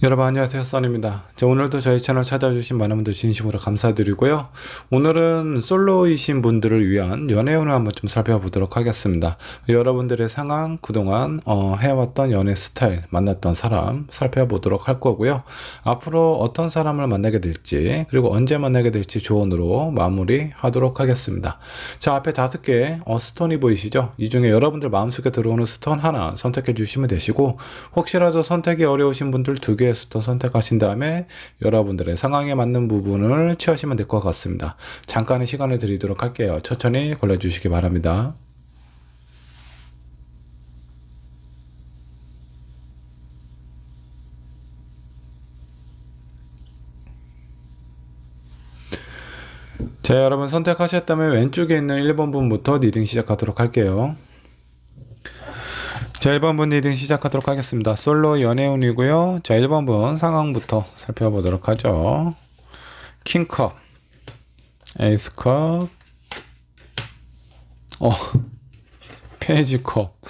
여러분 안녕하세요, 써니입니다. 오늘도 저희 채널 찾아주신 많은 분들 진심으로 감사드리고요. 오늘은 솔로이신 분들을 위한 연애운을 한번 좀 살펴보도록 하겠습니다. 여러분들의 상황, 그동안 해왔던 연애 스타일, 만났던 사람 살펴보도록 할 거고요. 앞으로 어떤 사람을 만나게 될지, 그리고 언제 만나게 될지 조언으로 마무리하도록 하겠습니다. 자, 앞에 5개 스톤이 보이시죠? 이 중에 여러분들 마음속에 들어오는 스톤 하나 선택해 주시면 되시고, 혹시라도 선택이 어려우신 분들 2개의 스톤 선택하신 다음에 여러분들의 상황에 맞는 부분을 취하시면 될 것 같습니다. 잠깐의 시간을 드리도록 할게요. 천천히 골라주시기 바랍니다. 자, 여러분 선택하셨다면 왼쪽에 있는 1번 분부터 리딩 시작하도록 할게요. 자, 1번 분 리딩 시작하도록 하겠습니다. 솔로 연애운이고요. 자, 1번 분 상황부터 살펴보도록 하죠. 킹컵, 에이스컵, 페이지컵.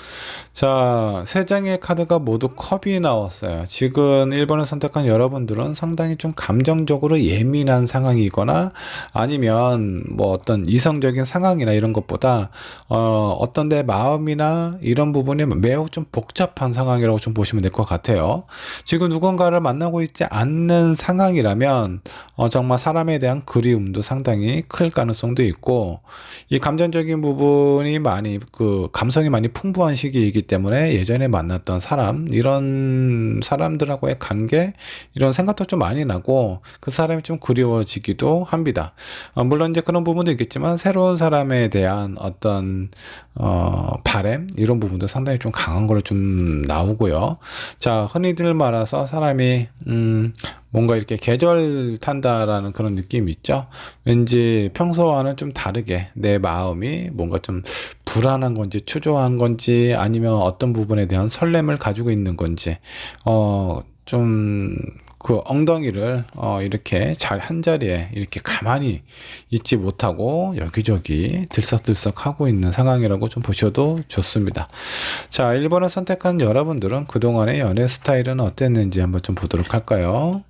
자, 3장의 카드가 모두 컵이 나왔어요. 지금 1번을 선택한 여러분들은 상당히 좀 감정적으로 예민한 상황이거나 아니면 뭐 어떤 이성적인 상황이나 이런 것보다 어떤 내 마음이나 이런 부분이 매우 좀 복잡한 상황이라고 좀 보시면 될 것 같아요. 지금 누군가를 만나고 있지 않는 상황이라면 정말 사람에 대한 그리움도 상당히 클 가능성도 있고, 이 감정적인 부분이 많이 감성이 많이 풍부한 시기이기 때문에 예전에 만났던 사람, 이런 사람들하고의 관계, 이런 생각도 좀 많이 나고 그 사람이 좀 그리워지기도 합니다. 물론 이제 그런 부분도 있겠지만 새로운 사람에 대한 어떤 바램, 이런 부분도 상당히 좀 강한 걸로 좀 나오고요. 자, 흔히들 말해서 사람이 뭔가 이렇게 계절 탄다라는 그런 느낌이 있죠. 왠지 평소와는 좀 다르게 내 마음이 뭔가 좀 불안한 건지 초조한 건지 아니면 어떤 부분에 대한 설렘을 가지고 있는 건지 좀 그 엉덩이를 이렇게 잘 한자리에 이렇게 가만히 있지 못하고 여기저기 들썩들썩 하고 있는 상황이라고 좀 보셔도 좋습니다. 자, 1번을 선택한 여러분들은 그동안의 연애 스타일은 어땠는지 한번 좀 보도록 할까요?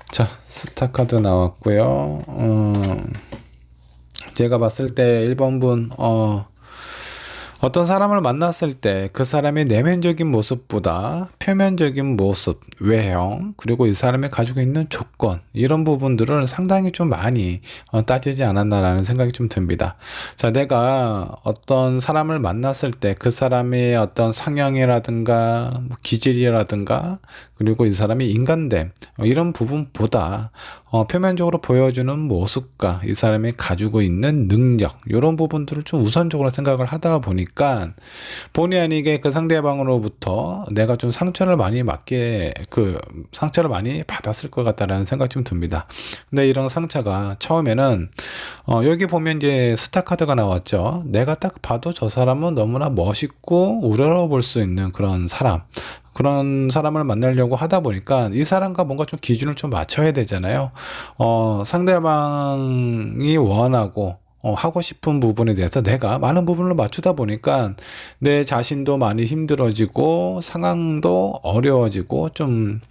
자, 스타 카드 나왔고요. 제가 봤을 때 1번 분 어떤 사람을 만났을 때 그 사람의 내면적인 모습보다 표면적인 모습, 외형, 그리고 이 사람이 가지고 있는 조건, 이런 부분들을 상당히 좀 많이 따지지 않았나라는 생각이 좀 듭니다. 자, 내가 어떤 사람을 만났을 때 그 사람의 어떤 성향이라든가 기질이라든가 그리고 이 사람의 인간됨, 이런 부분보다 표면적으로 보여주는 모습과 이 사람이 가지고 있는 능력, 이런 부분들을 좀 우선적으로 생각을 하다 보니까 본의 아니게 그 상대방으로부터 내가 좀 상처를 많이 상처를 많이 받았을 것 같다라는 생각이 좀 듭니다. 근데 이런 상처가 처음에는 여기 보면 이제 스타 카드가 나왔죠. 내가 딱 봐도 저 사람은 너무나 멋있고 우러러볼 수 있는 그런 사람을 만나려고 하다 보니까 이 사람과 뭔가 좀 기준을 좀 맞춰야 되잖아요. 상대방이 원하고 하고 싶은 부분에 대해서 내가 많은 부분을 맞추다 보니까 내 자신도 많이 힘들어지고 상황도 어려워지고 좀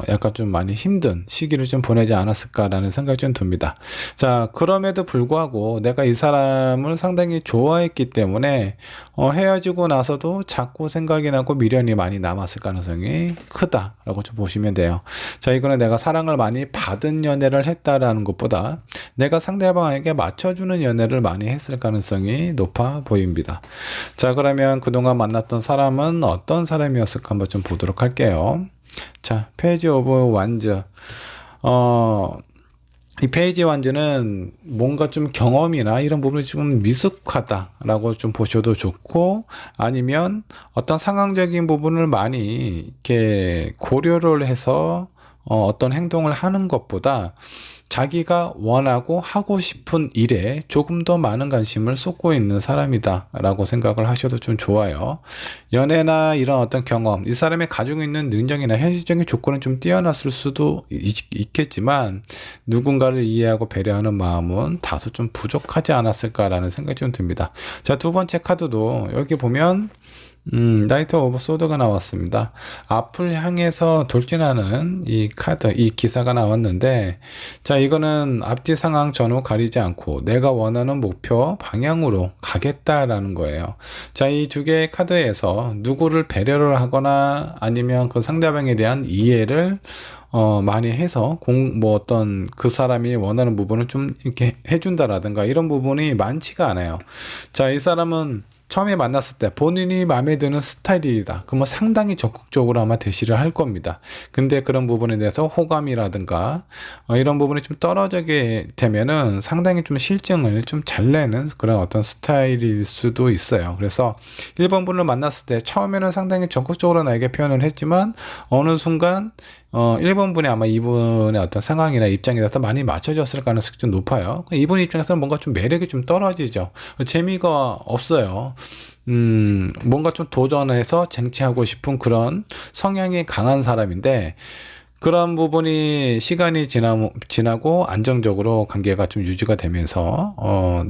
약간 좀 많이 힘든 시기를 좀 보내지 않았을까라는 생각이 좀 듭니다. 자, 그럼에도 불구하고 내가 이 사람을 상당히 좋아했기 때문에 헤어지고 나서도 자꾸 생각이 나고 미련이 많이 남았을 가능성이 크다라고 좀 보시면 돼요. 자, 이거는 내가 사랑을 많이 받은 연애를 했다라는 것보다 내가 상대방에게 맞춰주는 연애를 많이 했을 가능성이 높아 보입니다. 자, 그러면 그동안 만났던 사람은 어떤 사람이었을까 한번 좀 보도록 할게요. 자, 페이지 오브 완즈. 이 페이지 완즈는 뭔가 좀 경험이나 이런 부분이 좀 미숙하다라고 좀 보셔도 좋고, 아니면 어떤 상황적인 부분을 많이 이렇게 고려를 해서 어떤 행동을 하는 것보다 자기가 원하고 하고 싶은 일에 조금 더 많은 관심을 쏟고 있는 사람이다 라고 생각을 하셔도 좀 좋아요. 연애나 이런 어떤 경험, 이 사람이 가지고 있는 능력이나 현실적인 조건은 좀 뛰어났을 수도 있겠지만 누군가를 이해하고 배려하는 마음은 다소 좀 부족하지 않았을까라는 생각이 좀 듭니다. 자, 2번째 카드도 여기 보면 나이트 오브 소드가 나왔습니다. 앞을 향해서 돌진하는 이 카드, 이 기사가 나왔는데, 자, 이거는 앞뒤 상황 전후 가리지 않고 내가 원하는 목표 방향으로 가겠다라는 거예요. 자, 이 두 개의 카드에서 누구를 배려를 하거나 아니면 그 상대방에 대한 이해를 많이 해서 뭐 어떤 그 사람이 원하는 부분을 좀 이렇게 해준다라든가 이런 부분이 많지가 않아요. 자, 이 사람은 처음에 만났을 때 본인이 마음에 드는 스타일이다. 그러면 상당히 적극적으로 아마 대시를 할 겁니다. 근데 그런 부분에 대해서 호감이라든가 이런 부분이 좀 떨어지게 되면은 상당히 좀 실증을 좀 잘 내는 그런 어떤 스타일일 수도 있어요. 그래서 1번 분을 만났을 때 처음에는 상당히 적극적으로 나에게 표현을 했지만 어느 순간 1번 분이 아마 이분의 어떤 상황이나 입장에 대해서 많이 맞춰졌을 가능성이 좀 높아요. 이분 입장에서는 뭔가 좀 매력이 좀 떨어지죠. 재미가 없어요. 뭔가 좀 도전해서 쟁취하고 싶은 그런 성향이 강한 사람인데, 그런 부분이 시간이 지나고 안정적으로 관계가 좀 유지가 되면서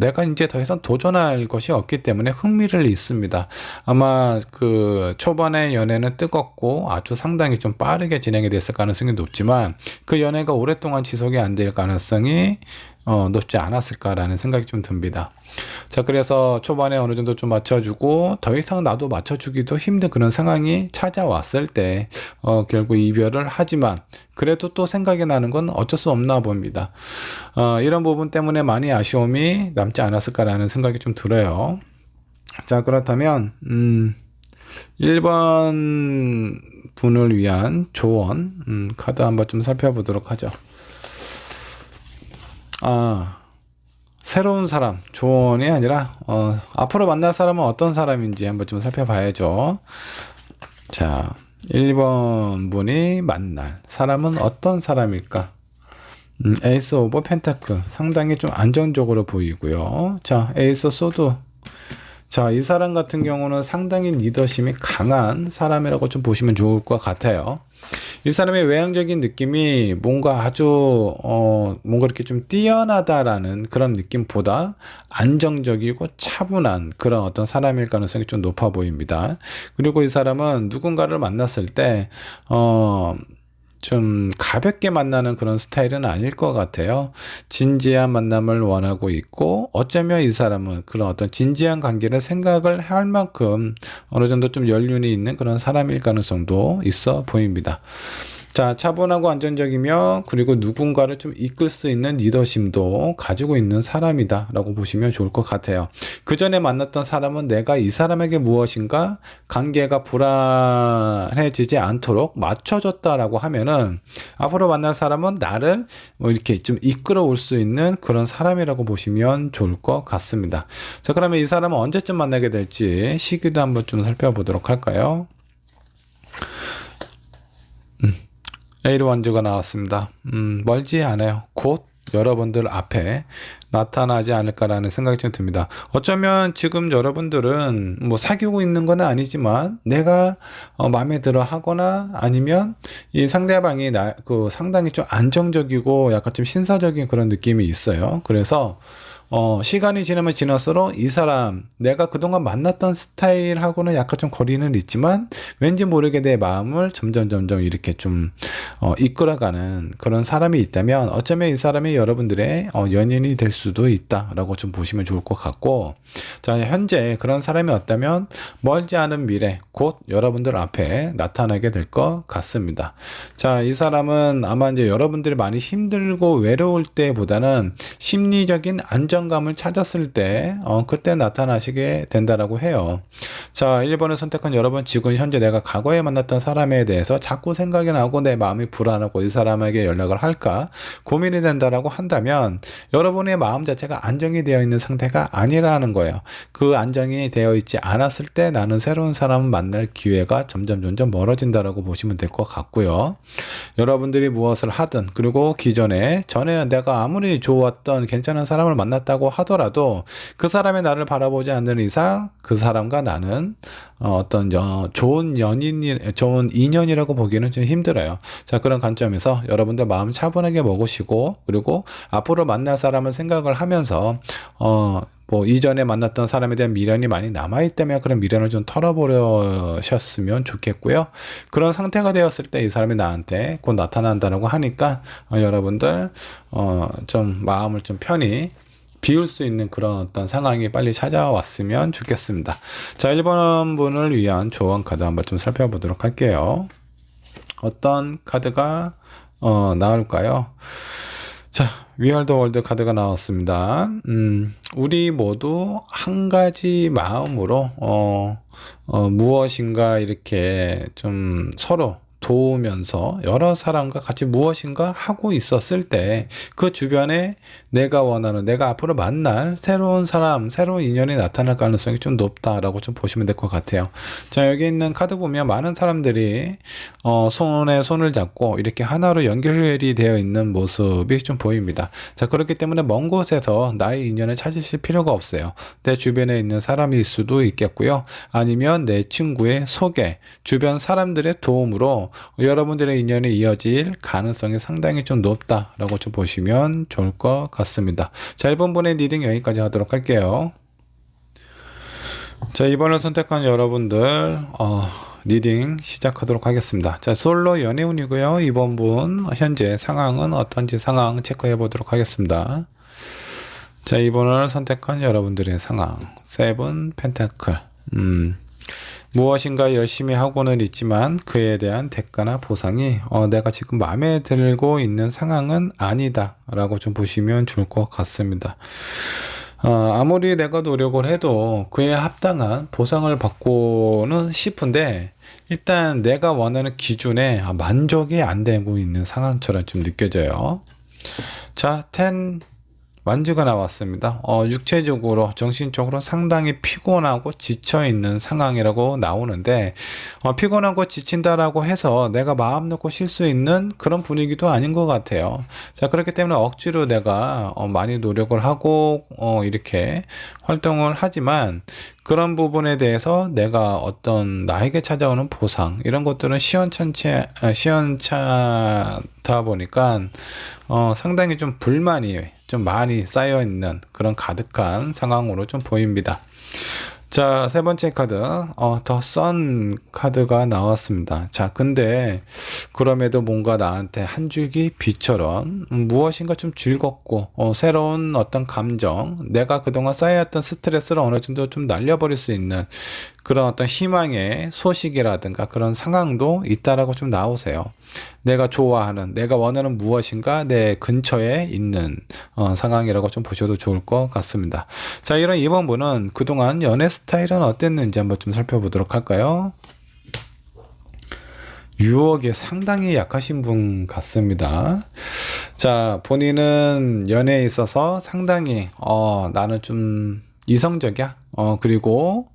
내가 이제 더 이상 도전할 것이 없기 때문에 흥미를 잃습니다. 아마 그 초반의 연애는 뜨겁고 아주 상당히 좀 빠르게 진행이 됐을 가능성이 높지만 그 연애가 오랫동안 지속이 안 될 가능성이 높지 않았을까라는 생각이 좀 듭니다. 자, 그래서 초반에 어느 정도 좀 맞춰주고 더 이상 나도 맞춰주기도 힘든 그런 상황이 찾아왔을 때 결국 이별을 하지만 그래도 또 생각이 나는 건 어쩔 수 없나 봅니다. 이런 부분 때문에 많이 아쉬움이 남지 않았을까라는 생각이 좀 들어요. 자, 그렇다면 1번 분을 위한 조언 카드 한번 좀 살펴보도록 하죠. 새로운 사람, 조언이 아니라 앞으로 만날 사람은 어떤 사람인지 한번 좀 살펴봐야죠. 자, 1번 분이 만날 사람은 어떤 사람일까? 에이스 오브 펜타클 상당히 좀 안정적으로 보이고요. 자, 에이스 소드. 자, 이 사람 같은 경우는 상당히 리더십이 강한 사람이라고 좀 보시면 좋을 것 같아요. 이 사람의 외향적인 느낌이 뭔가 아주 뭔가 이렇게 좀 뛰어나다라는 그런 느낌보다 안정적이고 차분한 그런 어떤 사람일 가능성이 좀 높아 보입니다. 그리고 이 사람은 누군가를 만났을 때 좀 가볍게 만나는 그런 스타일은 아닐 것 같아요. 진지한 만남을 원하고 있고 어쩌면 이 사람은 그런 어떤 진지한 관계를 생각을 할 만큼 어느 정도 좀 연륜이 있는 그런 사람일 가능성도 있어 보입니다. 자, 차분하고 안정적이며 그리고 누군가를 좀 이끌 수 있는 리더십도 가지고 있는 사람이다 라고 보시면 좋을 것 같아요. 그 전에 만났던 사람은 내가 이 사람에게 무엇인가 관계가 불안해지지 않도록 맞춰줬다라고 하면은 앞으로 만날 사람은 나를 뭐 이렇게 좀 이끌어 올 수 있는 그런 사람이라고 보시면 좋을 것 같습니다. 자, 그러면 이 사람은 언제쯤 만나게 될지 시기도 한번 좀 살펴보도록 할까요? 에이르 완주가 나왔습니다. 멀지 않아요. 곧 여러분들 앞에 나타나지 않을까라는 생각이 좀 듭니다. 어쩌면 지금 여러분들은 뭐 사귀고 있는 건 아니지만 내가 마음에 들어 하거나 아니면 이 상대방이 상당히 좀 안정적이고 약간 좀 신사적인 그런 느낌이 있어요. 그래서 시간이 지나면 지날수록 이 사람 내가 그동안 만났던 스타일하고는 약간 좀 거리는 있지만 왠지 모르게 내 마음을 점점 이렇게 좀 이끌어가는 그런 사람이 있다면 어쩌면 이 사람이 여러분들의 연인이 될 수도 있다라고 좀 보시면 좋을 것 같고, 자, 현재 그런 사람이 없다면 멀지 않은 미래 곧 여러분들 앞에 나타나게 될 것 같습니다. 자, 이 사람은 아마 이제 여러분들이 많이 힘들고 외로울 때보다는 심리적인 안정감을 찾았을 때 그때 나타나시게 된다라고 해요. 자, 1번을 선택한 여러분, 지금 현재 내가 과거에 만났던 사람에 대해서 자꾸 생각이 나고 내 마음이 불안하고 이 사람에게 연락을 할까 고민이 된다라고 한다면 여러분의 마음 자체가 안정이 되어 있는 상태가 아니라는 거예요. 그 안정이 되어 있지 않았을 때 나는 새로운 사람을 만날 기회가 점점 멀어진다라고 보시면 될 것 같고요. 여러분들이 무엇을 하든 그리고 전에 내가 아무리 좋았던 괜찮은 사람을 만났다고 하더라도 그 사람이 나를 바라보지 않는 이상 그 사람과 나는 어떤 좋은 인연이라고 보기는 좀 힘들어요. 자, 그런 관점에서 여러분들 마음 차분하게 먹으시고 그리고 앞으로 만날 사람을 생각을 하면서 뭐 이전에 만났던 사람에 대한 미련이 많이 남아있다면 그런 미련을 좀 털어버리셨으면 좋겠고요. 그런 상태가 되었을 때 이 사람이 나한테 곧 나타난다고 하니까 여러분들 좀 마음을 좀 편히 비울 수 있는 그런 어떤 상황이 빨리 찾아왔으면 좋겠습니다. 자, 1번 분을 위한 조언 카드 한번 좀 살펴보도록 할게요. 어떤 카드가 나올까요? 자, 위얼드 월드 카드가 나왔습니다. 우리 모두 한 가지 마음으로 무엇인가 이렇게 좀 서로 도우면서 여러 사람과 같이 무엇인가 하고 있었을 때 그 주변에 내가 원하는, 내가 앞으로 만날 새로운 사람, 새로운 인연이 나타날 가능성이 좀 높다라고 좀 보시면 될 것 같아요. 자, 여기 있는 카드 보면 많은 사람들이 손에 손을 잡고 이렇게 하나로 연결이 되어 있는 모습이 좀 보입니다. 자, 그렇기 때문에 먼 곳에서 나의 인연을 찾으실 필요가 없어요. 내 주변에 있는 사람일 수도 있겠고요. 아니면 내 친구의 소개, 주변 사람들의 도움으로 여러분들의 인연이 이어질 가능성이 상당히 좀 높다라고 좀 보시면 좋을 것 같습니다. 자, 1번 분의 리딩 여기까지 하도록 할게요. 자, 이번을 선택한 여러분들 리딩 시작하도록 하겠습니다. 자, 솔로 연애운이고요. 이번 분 현재 상황은 어떤지 상황 체크해 보도록 하겠습니다. 자, 이번을 선택한 여러분들의 상황 세븐 펜타클. 무엇인가 열심히 하고는 있지만 그에 대한 대가나 보상이 내가 지금 마음에 들고 있는 상황은 아니다 라고 좀 보시면 좋을 것 같습니다. 아무리 내가 노력을 해도 그에 합당한 보상을 받고는 싶은데 일단 내가 원하는 기준에 만족이 안 되고 있는 상황처럼 좀 느껴져요. 자, 10 완주가 나왔습니다. 육체적으로 정신적으로 상당히 피곤하고 지쳐있는 상황이라고 나오는데 피곤하고 지친다라고 해서 내가 마음 놓고 쉴 수 있는 그런 분위기도 아닌 것 같아요. 자, 그렇기 때문에 억지로 내가 많이 노력을 하고 이렇게 활동을 하지만 그런 부분에 대해서 내가 어떤 나에게 찾아오는 보상 이런 것들은 시원찮다 보니까 상당히 좀 불만이 좀 많이 쌓여 있는 그런 가득한 상황으로 좀 보입니다. 자, 세 번째 카드 더 선 카드가 나왔습니다. 자, 근데 그럼에도 뭔가 나한테 한 줄기 빛처럼 무엇인가 좀 즐겁고 새로운 어떤 감정, 내가 그동안 쌓여왔던 스트레스를 어느 정도 좀 날려버릴 수 있는 그런 어떤 희망의 소식이라든가 그런 상황도 있다라고 좀 나오세요. 내가 좋아하는, 내가 원하는 무엇인가 내 근처에 있는 상황이라고 좀 보셔도 좋을 것 같습니다. 자, 이런 2번 분은 그동안 연애 스타일은 어땠는지 한번 좀 살펴보도록 할까요? 유혹에 상당히 약하신 분 같습니다. 자, 본인은 연애에 있어서 상당히 나는 좀 이성적이야. 그리고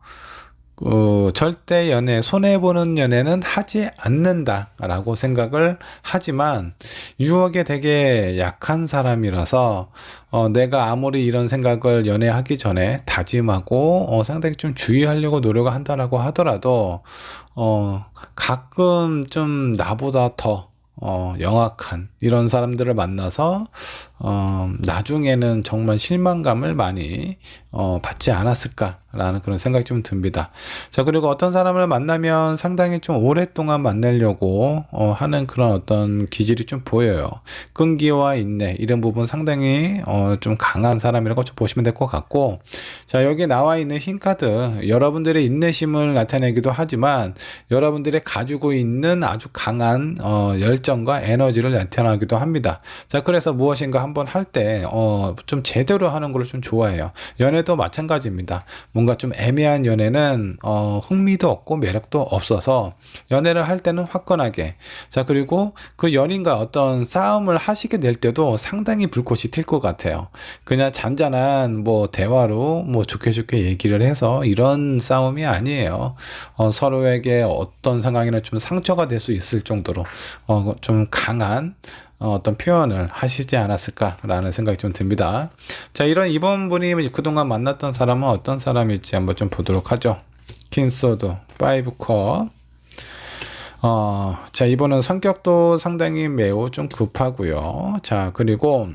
절대 연애, 손해보는 연애는 하지 않는다 라고 생각을 하지만 유혹에 되게 약한 사람이라서 내가 아무리 이런 생각을 연애하기 전에 다짐하고 상당히 좀 주의하려고 노력을 한다라고 하더라도 가끔 좀 나보다 더 영악한 이런 사람들을 만나서 나중에는 정말 실망감을 많이 받지 않았을까라는 그런 생각이 좀 듭니다. 자, 그리고 어떤 사람을 만나면 상당히 좀 오랫동안 만나려고 하는 그런 어떤 기질이 좀 보여요. 끈기와 인내 이런 부분 상당히 좀 강한 사람이라고 좀 보시면 될 것 같고, 자, 여기 나와 있는 흰 카드 여러분들의 인내심을 나타내기도 하지만 여러분들의 가지고 있는 아주 강한 열정과 에너지를 나타나기도 합니다. 자, 그래서 무엇인가 한번 할 때 좀 제대로 하는 걸 좀 좋아해요. 연애도 마찬가지입니다. 뭔가 좀 애매한 연애는 흥미도 없고 매력도 없어서 연애를 할 때는 화끈하게, 자, 그리고 그 연인과 어떤 싸움을 하시게 될 때도 상당히 불꽃이 튈 것 같아요. 그냥 잔잔한 뭐 대화로 뭐 좋게 얘기를 해서 이런 싸움이 아니에요. 서로에게 어떤 상황이나 좀 상처가 될 수 있을 정도로 좀 강한 어떤 표현을 하시지 않았을까라는 생각이 좀 듭니다. 자, 이런 이번 분이 그동안 만났던 사람은 어떤 사람일지 한번 좀 보도록 하죠. 킹소드 5컵. 자, 이번은 성격도 상당히 매우 좀 급하고요. 자, 그리고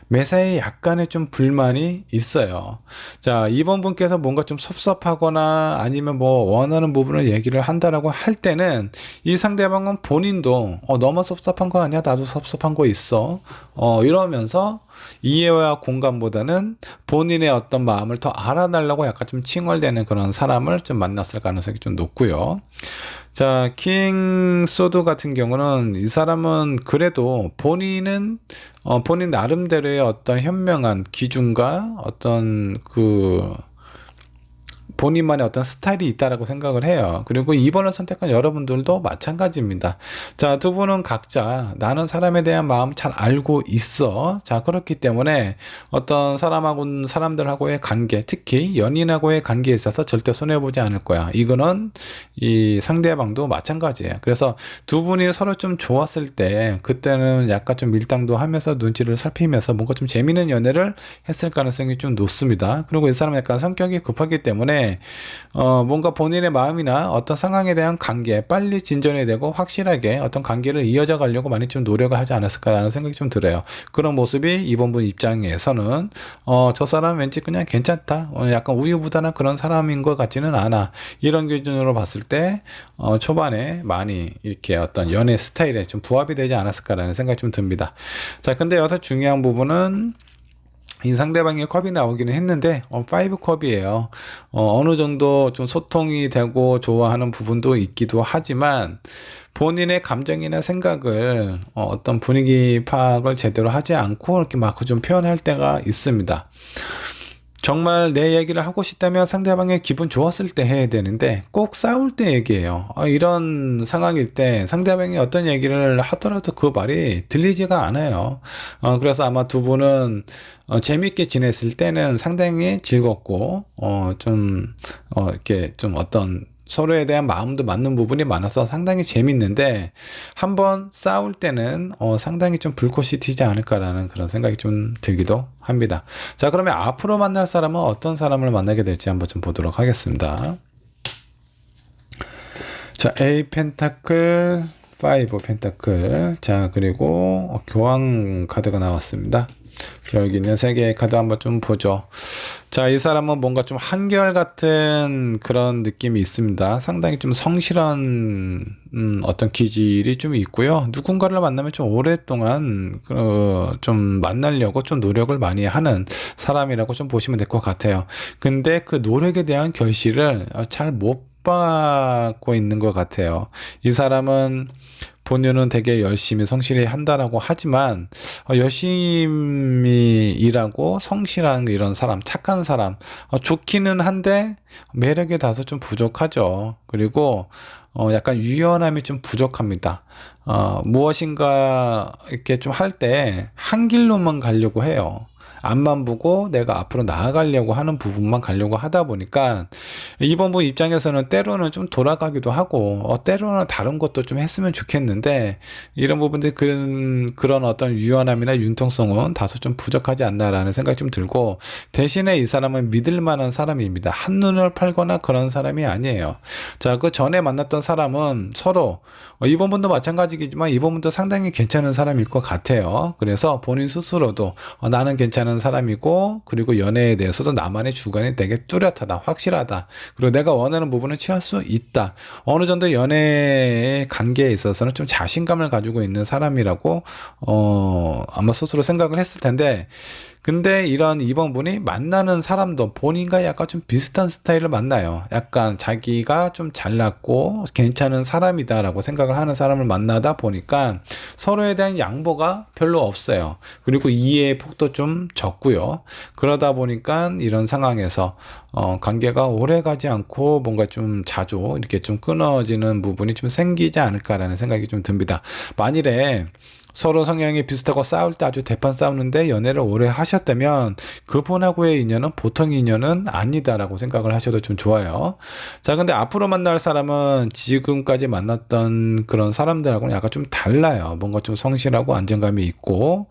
매사에 약간의 좀 불만이 있어요. 자, 이번 분께서 뭔가 좀 섭섭하거나 아니면 뭐 원하는 부분을 얘기를 한다라고 할 때는 이 상대방은 본인도 너무 섭섭한 거 아니야? 나도 섭섭한 거 있어. 이러면서 이해와 공감보다는 본인의 어떤 마음을 더 알아달라고 약간 좀 칭얼대는 그런 사람을 좀 만났을 가능성이 좀 높고요. 자, 킹 소드 같은 경우는 이 사람은 그래도 본인 나름대로의 어떤 현명한 기준과 어떤 본인만의 어떤 스타일이 있다라고 생각을 해요. 그리고 2번을 선택한 여러분들도 마찬가지입니다. 자, 두 분은 각자 나는 사람에 대한 마음 잘 알고 있어. 자, 그렇기 때문에 어떤 사람들하고의 관계, 특히 연인하고의 관계에 있어서 절대 손해보지 않을 거야. 이거는 이 상대방도 마찬가지예요. 그래서 두 분이 서로 좀 좋았을 때 그때는 약간 좀 밀당도 하면서 눈치를 살피면서 뭔가 좀 재미있는 연애를 했을 가능성이 좀 높습니다. 그리고 이 사람은 약간 성격이 급하기 때문에 뭔가 본인의 마음이나 어떤 상황에 대한 관계 빨리 진전이 되고 확실하게 어떤 관계를 이어져 가려고 많이 좀 노력을 하지 않았을까라는 생각이 좀 들어요. 그런 모습이 이번 분 입장에서는 저 사람 왠지 그냥 괜찮다. 약간 우유부단한 그런 사람인 것 같지는 않아. 이런 기준으로 봤을 때 초반에 많이 이렇게 어떤 연애 스타일에 좀 부합이 되지 않았을까라는 생각이 좀 듭니다. 자, 근데 여기서 중요한 부분은 이 상대방의 컵이 나오기는 했는데 5컵이에요. 어느 정도 좀 소통이 되고 좋아하는 부분도 있기도 하지만 본인의 감정이나 생각을 어떤 분위기 파악을 제대로 하지 않고 이렇게 막 좀 표현할 때가 있습니다. 정말 내 얘기를 하고 싶다면 상대방의 기분 좋았을 때 해야 되는데 꼭 싸울 때 얘기해요. 이런 상황일 때 상대방이 어떤 얘기를 하더라도 그 말이 들리지가 않아요. 그래서 아마 두 분은 재밌게 지냈을 때는 상당히 즐겁고 이렇게 좀 어떤 서로에 대한 마음도 맞는 부분이 많아서 상당히 재밌는데 한번 싸울 때는 상당히 좀 불꽃이 튀지 않을까라는 그런 생각이 좀 들기도 합니다. 자, 그러면 앞으로 만날 사람은 어떤 사람을 만나게 될지 한번 좀 보도록 하겠습니다. 자, A 펜타클, 5 펜타클. 자, 그리고 교황 카드가 나왔습니다. 여기 있는 세 개의 카드 한번 좀 보죠. 자, 이 사람은 뭔가 좀 한결같은 그런 느낌이 있습니다. 상당히 좀 성실한 어떤 기질이 좀 있고요. 누군가를 만나면 좀 오랫동안 좀 만나려고 좀 노력을 많이 하는 사람이라고 좀 보시면 될 것 같아요. 근데 그 노력에 대한 결실을 잘 못 받고 있는 것 같아요. 이 사람은 본인은 되게 열심히 성실히 한다라고 하지만 열심히 일하고 성실한 이런 사람, 착한 사람 좋기는 한데 매력이 다소 좀 부족하죠. 그리고 약간 유연함이 좀 부족합니다. 무엇인가 이렇게 좀 할 때 한 길로만 가려고 해요. 앞만 보고 내가 앞으로 나아가려고 하는 부분만 가려고 하다 보니까 이번 분 입장에서는 때로는 좀 돌아가기도 하고 때로는 다른 것도 좀 했으면 좋겠는데 이런 부분들 그런 어떤 유연함이나 융통성은 다소 좀 부족하지 않나라는 생각이 좀 들고 대신에 이 사람은 믿을 만한 사람입니다. 한눈을 팔거나 그런 사람이 아니에요. 자, 그 전에 만났던 사람은 서로 이번 분도 마찬가지겠지만 이번 분도 상당히 괜찮은 사람일 것 같아요. 그래서 본인 스스로도 나는 괜찮은 사람이고 그리고 연애에 대해서도 나만의 주관이 되게 뚜렷하다, 확실하다. 그리고 내가 원하는 부분을 취할 수 있다. 어느 정도 연애의 관계에 있어서는 좀 자신감을 가지고 있는 사람이라고 아마 스스로 생각을 했을 텐데 근데 이런 이번 분이 만나는 사람도 본인과 약간 좀 비슷한 스타일을 만나요. 약간 자기가 좀 잘났고 괜찮은 사람이다라고 생각을 하는 사람을 만나다 보니까 서로에 대한 양보가 별로 없어요. 그리고 이해의 폭도 좀 적고요. 그러다 보니까 이런 상황에서 관계가 오래 가지 않고 뭔가 좀 자주 이렇게 좀 끊어지는 부분이 좀 생기지 않을까라는 생각이 좀 듭니다. 만일에 서로 성향이 비슷하고 싸울 때 아주 대판 싸우는데 연애를 오래 하셨다면 그분하고의 인연은 보통 인연은 아니다라고 생각을 하셔도 좀 좋아요. 자, 근데 앞으로 만날 사람은 지금까지 만났던 그런 사람들하고는 약간 좀 달라요. 뭔가 좀 성실하고 안정감이 있고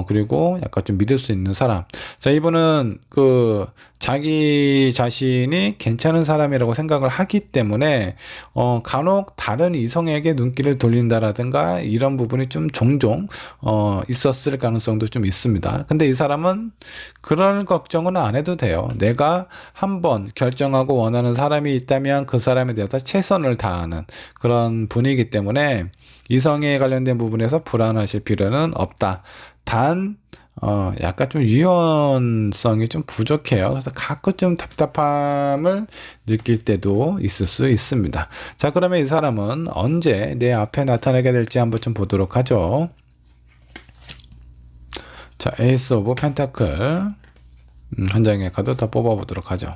그리고 약간 좀 믿을 수 있는 사람. 자, 이분은 자기 자신이 괜찮은 사람이라고 생각을 하기 때문에 간혹 다른 이성에게 눈길을 돌린다라든가 이런 부분이 좀 종종 종종 있었을 가능성도 좀 있습니다. 근데 이 사람은 그런 걱정은 안 해도 돼요. 내가 한번 결정하고 원하는 사람이 있다면 그 사람에 대해서 최선을 다하는 그런 분이기 때문에 이성에 관련된 부분에서 불안하실 필요는 없다. 단 약간 좀 유연성이 좀 부족해요. 그래서 가끔 좀 답답함을 느낄 때도 있을 수 있습니다. 자, 그러면 이 사람은 언제 내 앞에 나타나게 될지 한번 좀 보도록 하죠. 자, 에이스 오브 펜타클. 한 장의 카드 더 뽑아보도록 하죠.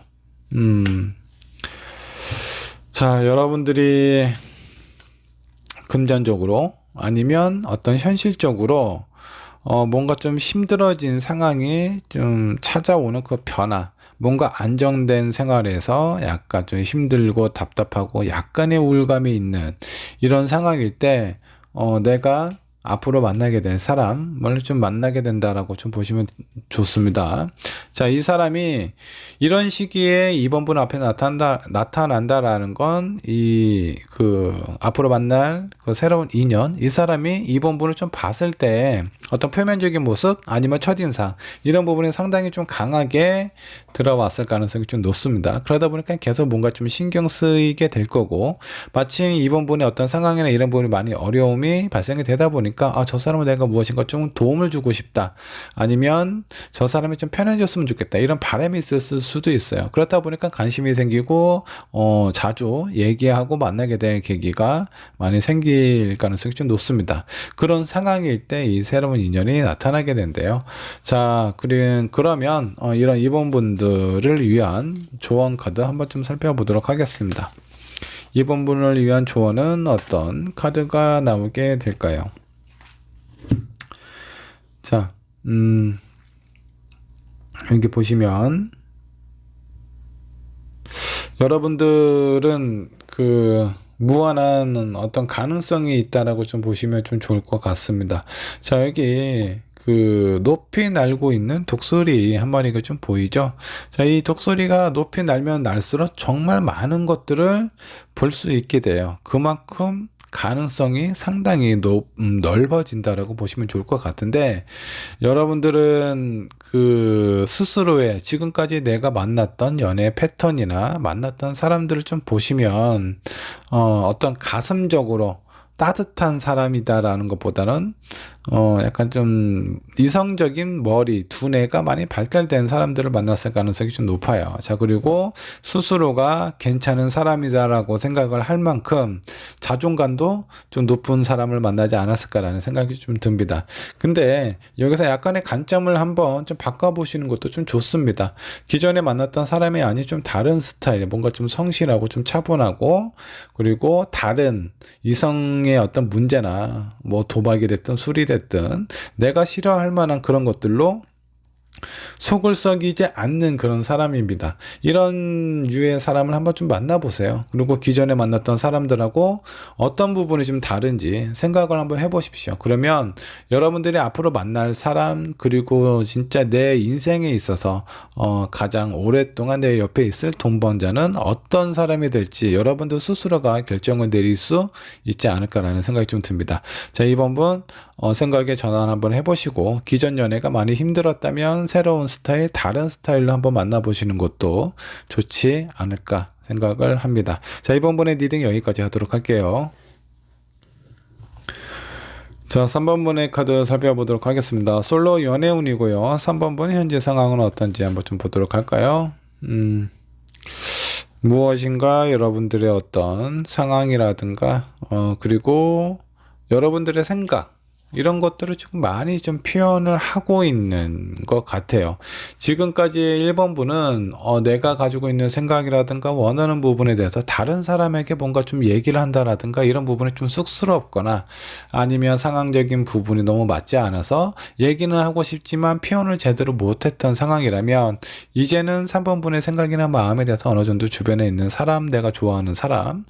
자, 여러분들이 금전적으로 아니면 어떤 현실적으로 뭔가 좀 힘들어진 상황이 좀 찾아오는 그 변화, 뭔가 안정된 생활에서 약간 좀 힘들고 답답하고 약간의 우울감이 있는 이런 상황일 때 내가 앞으로 만나게 될 사람을 좀 만나게 된다라고 좀 보시면 좋습니다. 자, 이 사람이 이런 시기에 이번 분 앞에 나타난다라는 건 앞으로 만날 그 새로운 인연, 이 사람이 이번 분을 좀 봤을 때 어떤 표면적인 모습 아니면 첫인상 이런 부분이 상당히 좀 강하게 들어왔을 가능성이 좀 높습니다. 그러다 보니까 계속 뭔가 좀 신경 쓰이게 될 거고, 마침 이번 분의 어떤 상황이나 이런 부분이 많이 어려움이 발생이 되다 보니까 저 사람은 내가 무엇인가 좀 도움을 주고 싶다, 아니면 저 사람이 좀 편해졌으면 좋겠다, 이런 바람이 있었을 수도 있어요. 그렇다 보니까 관심이 생기고 자주 얘기하고 만나게 될 계기가 많이 생길 가능성이 좀 높습니다. 그런 상황일 때 이 새로운 인연이 나타나게 된대요. 자, 그러면 이런 이번 분들을 위한 조언 카드 한번 좀 살펴보도록 하겠습니다. 이번 분을 위한 조언은 어떤 카드가 나오게 될까요? 자, 여기 보시면 여러분들은 무한한 어떤 가능성이 있다라고 좀 보시면 좀 좋을 것 같습니다. 자, 여기 높이 날고 있는 독수리 한 마리가 좀 보이죠? 자, 이 독수리가 높이 날면 날수록 정말 많은 것들을 볼 수 있게 돼요. 그만큼 가능성이 상당히 넓어진다라고 보시면 좋을 것 같은데, 여러분들은 스스로의 지금까지 내가 만났던 연애 패턴이나 만났던 사람들을 좀 보시면 어떤 가슴적으로 따뜻한 사람이다라는 것보다는 약간 좀 이성적인 머리, 두뇌가 많이 발달된 사람들을 만났을 가능성이 좀 높아요. 자, 그리고 스스로가 괜찮은 사람이다라고 생각을 할 만큼 자존감도 좀 높은 사람을 만나지 않았을까라는 생각이 좀 듭니다. 근데 여기서 약간의 관점을 한번 좀 바꿔보시는 것도 좀 좋습니다. 기존에 만났던 사람이 아닌 좀 다른 스타일, 뭔가 좀 성실하고 좀 차분하고, 그리고 다른 이성의 어떤 문제나 뭐 도박이 됐든 술이 됐든 내가 싫어할 만한 그런 것들로 속을 썩이지 않는 그런 사람입니다. 이런 유의 사람을 한번 좀 만나보세요. 그리고 기존에 만났던 사람들하고 어떤 부분이 좀 다른지 생각을 한번 해보십시오. 그러면 여러분들이 앞으로 만날 사람, 그리고 진짜 내 인생에 있어서 가장 오랫동안 내 옆에 있을 동반자는 어떤 사람이 될지 여러분들 스스로가 결정을 내릴 수 있지 않을까라는 생각이 좀 듭니다. 자, 이번 분 생각의 전환 한번 해보시고, 기존 연애가 많이 힘들었다면 새로운 스타일, 다른 스타일로 한번 만나보시는 것도 좋지 않을까 생각을 합니다. 자, 이번 분의 리딩 여기까지 하도록 할게요. 자, 3번 분의 카드 살펴보도록 하겠습니다. 솔로 연애운이고요. 3번 분 현재 상황은 어떤지 한번 좀 보도록 할까요? 무엇인가 여러분들의 어떤 상황이라든가 그리고 여러분들의 생각, 이런 것들을 지금 많이 좀 표현을 하고 있는 것 같아요. 지금까지 1번 분은 내가 가지고 있는 생각이라든가 원하는 부분에 대해서 다른 사람에게 뭔가 좀 얘기를 한다라든가 이런 부분이 좀 쑥스럽거나, 아니면 상황적인 부분이 너무 맞지 않아서 얘기는 하고 싶지만 표현을 제대로 못했던 상황이라면, 이제는 3번 분의 생각이나 마음에 대해서 어느 정도 주변에 있는 사람, 내가 좋아하는 사람,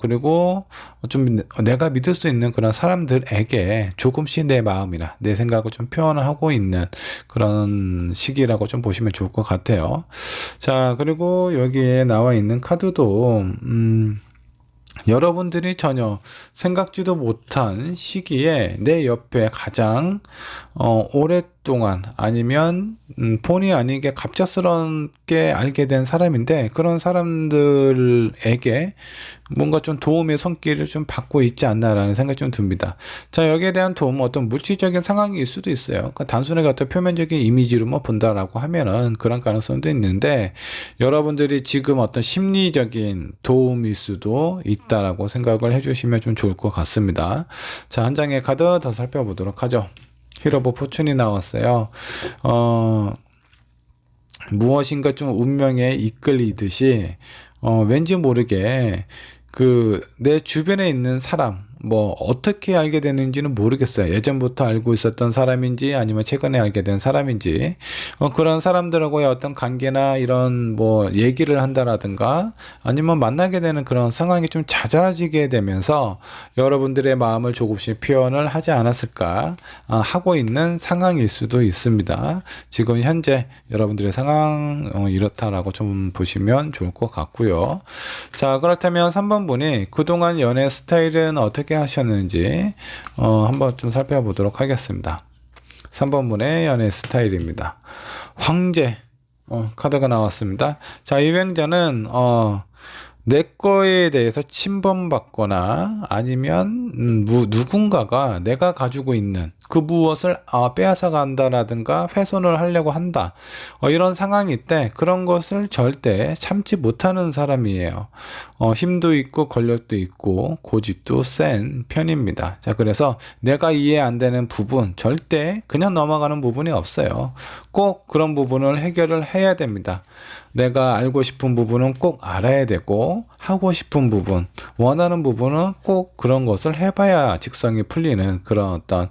그리고 좀 내가 믿을 수 있는 그런 사람들에게 조금씩 내 마음이나 내 생각을 좀 표현을 하고 있는 그런 시기라고 좀 보시면 좋을 것 같아요. 자, 그리고 여기에 나와 있는 카드도 여러분들이 전혀 생각지도 못한 시기에 내 옆에 가장 오랫동안 아니면 본의 아니게 갑작스럽게 알게 된 사람인데, 그런 사람들에게 뭔가 좀 도움의 손길을 좀 받고 있지 않나라는 생각이 좀 듭니다. 자, 여기에 대한 도움은 어떤 물질적인 상황일 수도 있어요. 그러니까 단순하게 어떤 표면적인 이미지로만 본다라고 하면은 그런 가능성도 있는데, 여러분들이 지금 어떤 심리적인 도움일 수도 있다라고 생각을 해주시면 좀 좋을 것 같습니다. 자, 한 장의 카드 더 살펴보도록 하죠. 힐 오브 포춘이 나왔어요. 무엇인가 좀 운명에 이끌리듯이 왠지 모르게 내 주변에 있는 사람, 뭐 어떻게 알게 되는지는 모르겠어요. 예전부터 알고 있었던 사람인지 아니면 최근에 알게 된 사람인지, 그런 사람들하고의 어떤 관계나 이런 뭐 얘기를 한다라든가 아니면 만나게 되는 그런 상황이 좀 잦아지게 되면서 여러분들의 마음을 조금씩 표현을 하지 않았을까 하고 있는 상황일 수도 있습니다. 지금 현재 여러분들의 상황 이렇다라고 좀 보시면 좋을 것 같고요. 자, 그렇다면 3번 분이 그동안 연애 스타일은 어떻게 하셨는지 한번 좀 살펴보도록 하겠습니다. 3번 분의 연애 스타일입니다. 황제 카드가 나왔습니다. 자, 이 횡자는 내 거에 대해서 침범받거나 아니면 누군가가 내가 가지고 있는 그 무엇을 빼앗아 간다라든가 훼손을 하려고 한다, 이런 상황일 때 그런 것을 절대 참지 못하는 사람이에요. 힘도 있고 권력도 있고 고집도 센 편입니다. 자, 그래서 내가 이해 안 되는 부분 절대 그냥 넘어가는 부분이 없어요. 꼭 그런 부분을 해결을 해야 됩니다. 내가 알고 싶은 부분은 꼭 알아야 되고, 하고 싶은 부분, 원하는 부분은 꼭 그런 것을 해봐야 직성이 풀리는 그런 어떤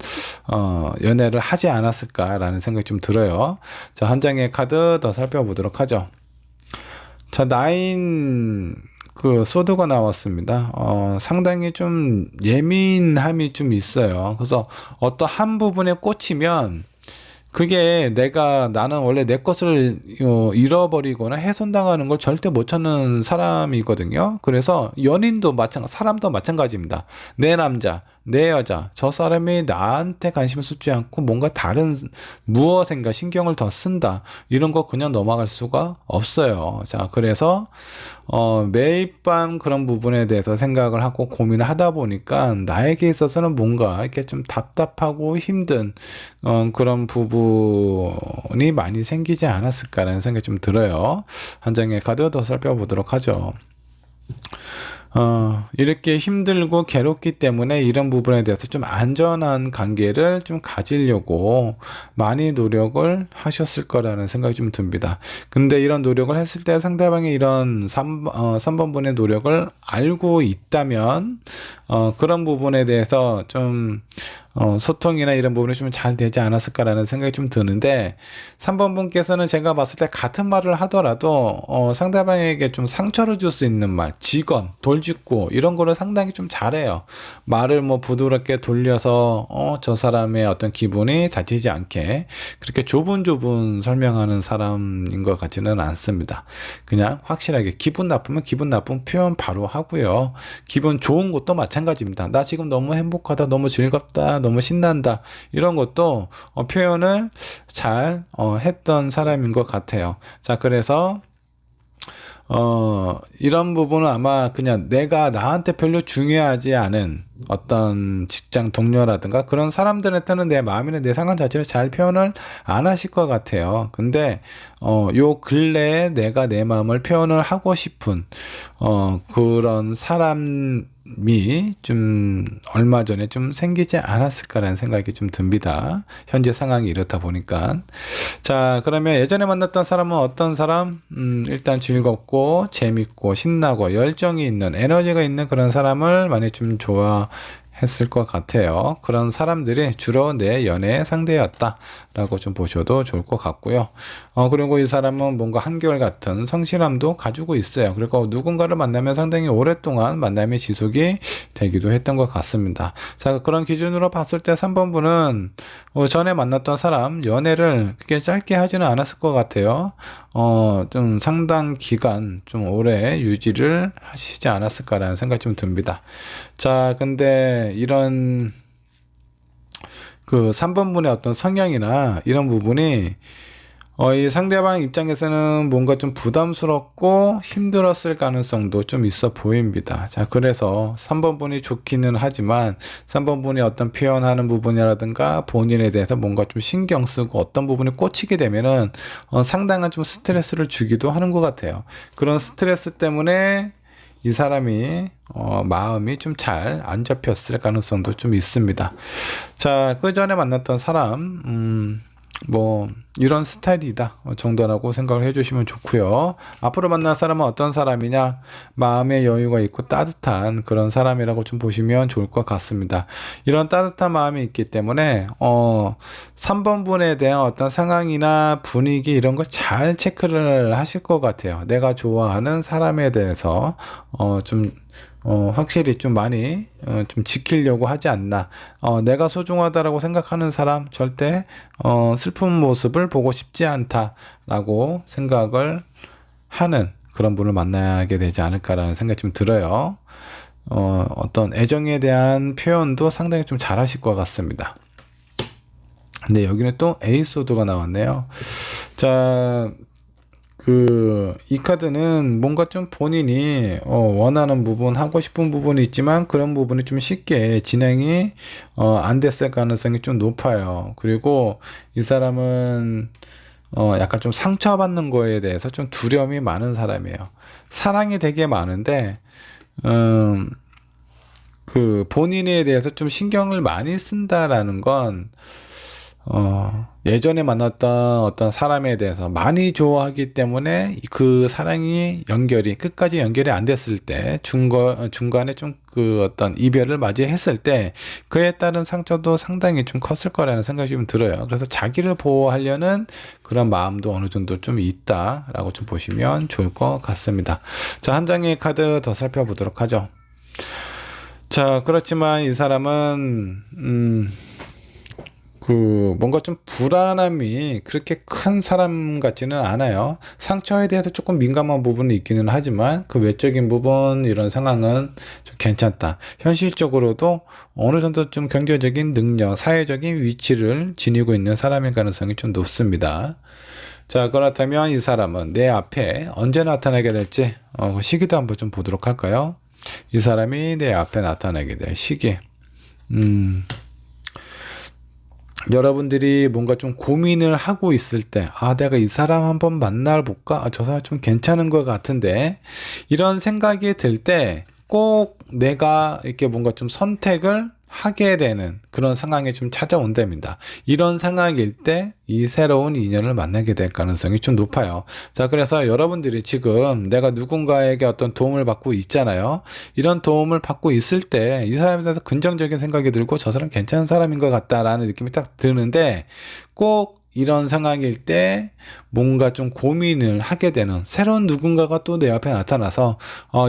연애를 하지 않았을까라는 생각이 좀 들어요. 자, 한 장의 카드 더 살펴보도록 하죠. 자, 나인 소드가 나왔습니다. 상당히 좀 예민함이 좀 있어요. 그래서 어떤 한 부분에 꽂히면 그게 나는 원래 내 것을 잃어버리거나 훼손당하는 걸 절대 못 찾는 사람이거든요. 그래서 연인도 사람도 마찬가지입니다. 내 남자, 내 여자, 저 사람이 나한테 관심을 쏟지 않고 뭔가 다른 무엇인가 신경을 더 쓴다, 이런 거 그냥 넘어갈 수가 없어요. 자, 그래서 매일 밤 그런 부분에 대해서 생각을 하고 고민을 하다 보니까 나에게 있어서는 뭔가 이렇게 좀 답답하고 힘든 그런 부분이 많이 생기지 않았을까라는 생각이 좀 들어요. 한 장의 카드 더 살펴보도록 하죠. 이렇게 힘들고 괴롭기 때문에 이런 부분에 대해서 좀 안전한 관계를 좀 가지려고 많이 노력을 하셨을 거라는 생각이 좀 듭니다. 근데 이런 노력을 했을 때 상대방이 이런 3번 분의 노력을 알고 있다면 그런 부분에 대해서 좀 소통이나 이런 부분이 좀 잘 되지 않았을까라는 생각이 좀 드는데, 3번 분께서는 제가 봤을 때 같은 말을 하더라도 상대방에게 좀 상처를 줄 수 있는 말, 직언, 돌직구 이런 거를 상당히 좀 잘해요. 말을 뭐 부드럽게 돌려서 저 사람의 어떤 기분이 다치지 않게 그렇게 조분조분 설명하는 사람인 것 같지는 않습니다. 그냥 확실하게 기분 나쁘면 기분 나쁜 표현 바로 하고요. 기분 좋은 것도 마찬가지입니다. 나 지금 너무 행복하다, 너무 즐겁다, 너무 신난다, 이런 것도 표현을 잘 했던 사람인 것 같아요. 자, 그래서 이런 부분은 아마 그냥 내가 나한테 별로 중요하지 않은 어떤 직장 동료라든가 그런 사람들한테는 내 마음이나 내 상황 자체를 잘 표현을 안 하실 것 같아요. 근데 요 근래에 내가 내 마음을 표현을 하고 싶은 그런 사람이 좀 얼마 전에 좀 생기지 않았을까라는 생각이 좀 듭니다. 현재 상황이 이렇다 보니까. 자, 그러면 예전에 만났던 사람은 어떤 사람? 일단 즐겁고 재밌고 신나고 열정이 있는, 에너지가 있는 그런 사람을 많이 좀 좋아했던 했을 것 같아요. 그런 사람들이 주로 내 연애의 상대였다라고 좀 보셔도 좋을 것 같고요. 그리고 이 사람은 뭔가 한결같은 성실함도 가지고 있어요. 그리고 누군가를 만나면 상당히 오랫동안 만남이 지속이 되기도 했던 것 같습니다. 자, 그런 기준으로 봤을 때 3번 분은 전에 만났던 사람 연애를 그렇게 짧게 하지는 않았을 것 같아요. 좀 상당 기간 좀 오래 유지를 하시지 않았을까라는 생각이 좀 듭니다. 자, 근데 이런 그 3번 분의 어떤 성향이나 이런 부분이 이 상대방 입장에서는 뭔가 좀 부담스럽고 힘들었을 가능성도 좀 있어 보입니다. 자, 그래서 3번 분이 좋기는 하지만 3번 분이 어떤 표현하는 부분이라든가 본인에 대해서 뭔가 좀 신경 쓰고 어떤 부분이 꽂히게 되면은 상당한 좀 스트레스를 주기도 하는 것 같아요. 그런 스트레스 때문에 이 사람이 마음이 좀 잘 안 잡혔을 가능성도 좀 있습니다. 자, 그 전에 만났던 사람 뭐 이런 스타일이다 정도라고 생각을 해주시면 좋고요. 앞으로 만날 사람은 어떤 사람이냐, 마음의 여유가 있고 따뜻한 그런 사람이라고 좀 보시면 좋을 것 같습니다. 이런 따뜻한 마음이 있기 때문에 3번 분에 대한 어떤 상황이나 분위기 이런 거 잘 체크를 하실 것 같아요. 내가 좋아하는 사람에 대해서 좀 확실히 좀 많이 좀 지키려고 하지 않나. 내가 소중하다라고 생각하는 사람 절대 슬픈 모습을 보고 싶지 않다라고 생각을 하는 그런 분을 만나게 되지 않을까라는 생각이 좀 들어요. 어떤 애정에 대한 표현도 상당히 좀 잘하실 것 같습니다. 근데 여기는 또 에이소드가 나왔네요. 자, 이 카드는 뭔가 좀 본인이 원하는 부분, 하고 싶은 부분이 있지만 그런 부분이 좀 쉽게 진행이 안 됐을 가능성이 좀 높아요. 그리고 이 사람은 약간 좀 상처받는 거에 대해서 좀 두려움이 많은 사람이에요. 사랑이 되게 많은데 그 본인에 대해서 좀 신경을 많이 쓴다라는 건 예전에 만났던 어떤 사람에 대해서 많이 좋아하기 때문에 그 사랑이 끝까지 연결이 안 됐을 때, 중간에 좀 그 어떤 이별을 맞이했을 때, 그에 따른 상처도 상당히 좀 컸을 거라는 생각이 좀 들어요. 그래서 자기를 보호하려는 그런 마음도 어느 정도 좀 있다라고 좀 보시면 좋을 것 같습니다. 자, 한 장의 카드 더 살펴보도록 하죠. 자, 그렇지만 이 사람은, 뭔가 좀 불안함이 그렇게 큰 사람 같지는 않아요. 상처에 대해서 조금 민감한 부분이 있기는 하지만 그 외적인 부분 이런 상황은 좀 괜찮다. 현실적으로도 어느 정도 좀 경제적인 능력, 사회적인 위치를 지니고 있는 사람일 가능성이 좀 높습니다. 자, 그렇다면 이 사람은 내 앞에 언제 나타나게 될지 그 시기도 한번 좀 보도록 할까요? 이 사람이 내 앞에 나타나게 될 시기. 여러분들이 뭔가 좀 고민을 하고 있을 때, 내가 이 사람 한번 만나볼까? 저 사람 좀 괜찮은 것 같은데, 이런 생각이 들 때 꼭 내가 이렇게 뭔가 좀 선택을 하게 되는 그런 상황이 좀 찾아온답니다. 이런 상황일 때 이 새로운 인연을 만나게 될 가능성이 좀 높아요. 자, 그래서 여러분들이 지금 내가 누군가에게 어떤 도움을 받고 있잖아요. 이런 도움을 받고 있을 때 이 사람에 대해서 긍정적인 생각이 들고 저 사람 괜찮은 사람인 것 같다라는 느낌이 딱 드는데, 꼭 이런 상황일 때 뭔가 좀 고민을 하게 되는 새로운 누군가가 또 내 앞에 나타나서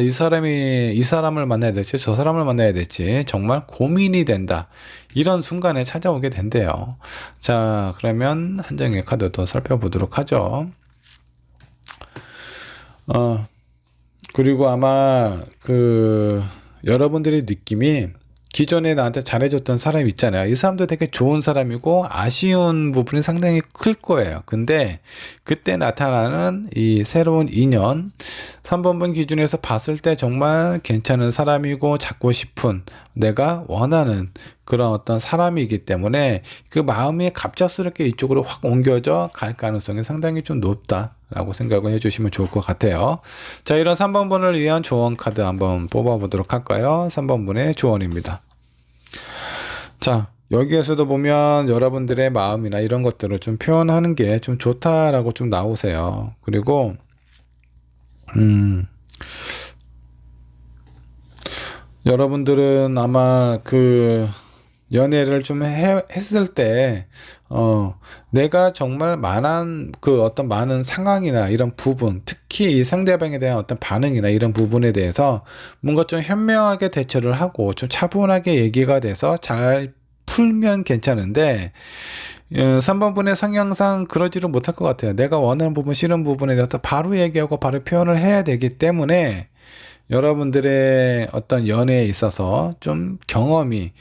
이 사람을 만나야 될지 저 사람을 만나야 될지 정말 고민이 된다. 이런 순간에 찾아오게 된대요. 자, 그러면 한 장의 카드 더 살펴보도록 하죠. 그리고 아마 여러분들의 느낌이 기존에 나한테 잘해줬던 사람 있잖아요. 이 사람도 되게 좋은 사람이고 아쉬운 부분이 상당히 클 거예요. 근데 그때 나타나는 이 새로운 인연, 3번분 기준에서 봤을 때 정말 괜찮은 사람이고 잡고 싶은, 내가 원하는 그런 어떤 사람이기 때문에 그 마음이 갑작스럽게 이쪽으로 확 옮겨져 갈 가능성이 상당히 좀 높다라고 생각을 해주시면 좋을 것 같아요. 자, 이런 3번분을 위한 조언 카드 한번 뽑아보도록 할까요? 3번분의 조언입니다. 자, 여기에서도 보면 여러분들의 마음이나 이런 것들을 좀 표현하는 게 좀 좋다라고 좀 나오세요. 그리고 여러분들은 아마 그 연애를 좀 했을 때, 내가 정말 그 어떤 많은 상황이나 이런 부분, 특히 이 상대방에 대한 어떤 반응이나 이런 부분에 대해서 뭔가 좀 현명하게 대처를 하고 좀 차분하게 얘기가 돼서 잘 풀면 괜찮은데, 3번 분의 성향상 그러지를 못할 것 같아요. 내가 원하는 부분, 싫은 부분에 대해서 바로 얘기하고 바로 표현을 해야 되기 때문에 여러분들의 어떤 연애에 있어서 좀 경험이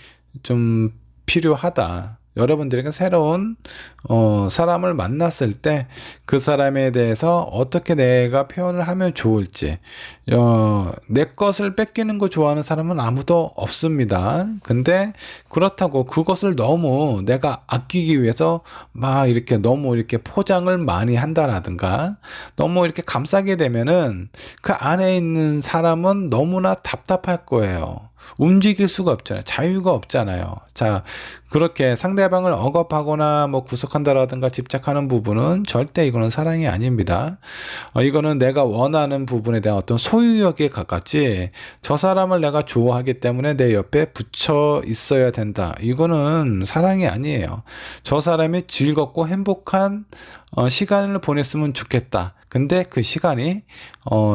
좀 필요하다. 여러분들에게 새로운 사람을 만났을 때 그 사람에 대해서 어떻게 내가 표현을 하면 좋을지, 내 것을 뺏기는 거 좋아하는 사람은 아무도 없습니다. 근데 그렇다고 그것을 너무 내가 아끼기 위해서 막 이렇게 너무 이렇게 포장을 많이 한다라든가 너무 이렇게 감싸게 되면은 그 안에 있는 사람은 너무나 답답할 거예요. 움직일 수가 없잖아요. 자유가 없잖아요. 자, 그렇게 상대방을 억압하거나 뭐 구속한다라든가 집착하는 부분은 절대 이거는 사랑이 아닙니다. 이거는 내가 원하는 부분에 대한 어떤 소유욕에 가깝지, 저 사람을 내가 좋아하기 때문에 내 옆에 붙여 있어야 된다. 이거는 사랑이 아니에요. 저 사람이 즐겁고 행복한 시간을 보냈으면 좋겠다. 근데 그 시간이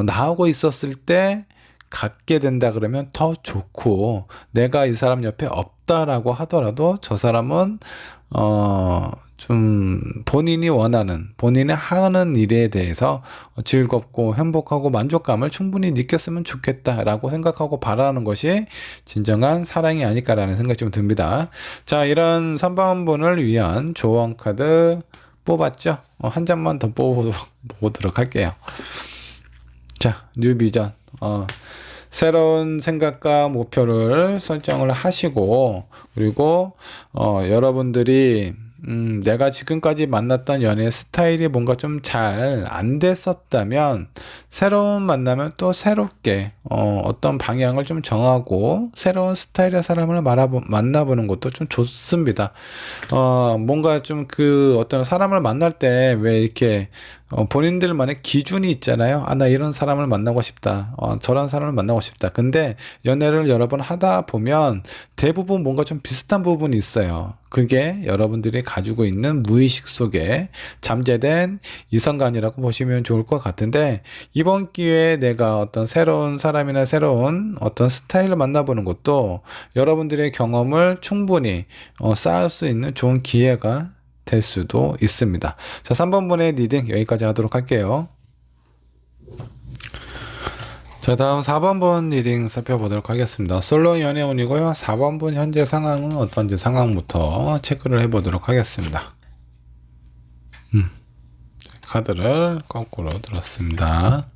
나하고 있었을 때 갖게 된다 그러면 더 좋고, 내가 이 사람 옆에 없다라고 하더라도 저 사람은 좀 본인이 원하는, 본인이 하는 일에 대해서 즐겁고 행복하고 만족감을 충분히 느꼈으면 좋겠다라고 생각하고 바라는 것이 진정한 사랑이 아닐까라는 생각이 좀 듭니다. 자, 이런 3번 분을 위한 조언 카드 뽑았죠? 한 장만 더 뽑아보도록 할게요. 자, 뉴비전. 새로운 생각과 목표를 설정을 하시고, 그리고 여러분들이 내가 지금까지 만났던 연애 스타일이 뭔가 좀 잘 안 됐었다면 새로운 만나면 또 새롭게 어떤 방향을 좀 정하고 새로운 스타일의 사람을 만나보는 것도 좀 좋습니다. 뭔가 좀 그 어떤 사람을 만날 때 왜 이렇게 본인들만의 기준이 있잖아요. 나 이런 사람을 만나고 싶다. 저런 사람을 만나고 싶다. 근데 연애를 여러 번 하다 보면 대부분 뭔가 좀 비슷한 부분이 있어요. 그게 여러분들이 가지고 있는 무의식 속에 잠재된 이성관이라고 보시면 좋을 것 같은데, 이번 기회에 내가 어떤 새로운 사람이나 새로운 어떤 스타일을 만나보는 것도 여러분들의 경험을 충분히 쌓을 수 있는 좋은 기회가 될 수도 있습니다. 자, 3번 분의 리딩 여기까지 하도록 할게요. 자, 다음 4번 분 리딩 살펴보도록 하겠습니다. 솔로 연애운이고요. 4번 분 현재 상황은 어떤지 상황부터 체크를 해보도록 하겠습니다. 카드를 거꾸로 들었습니다.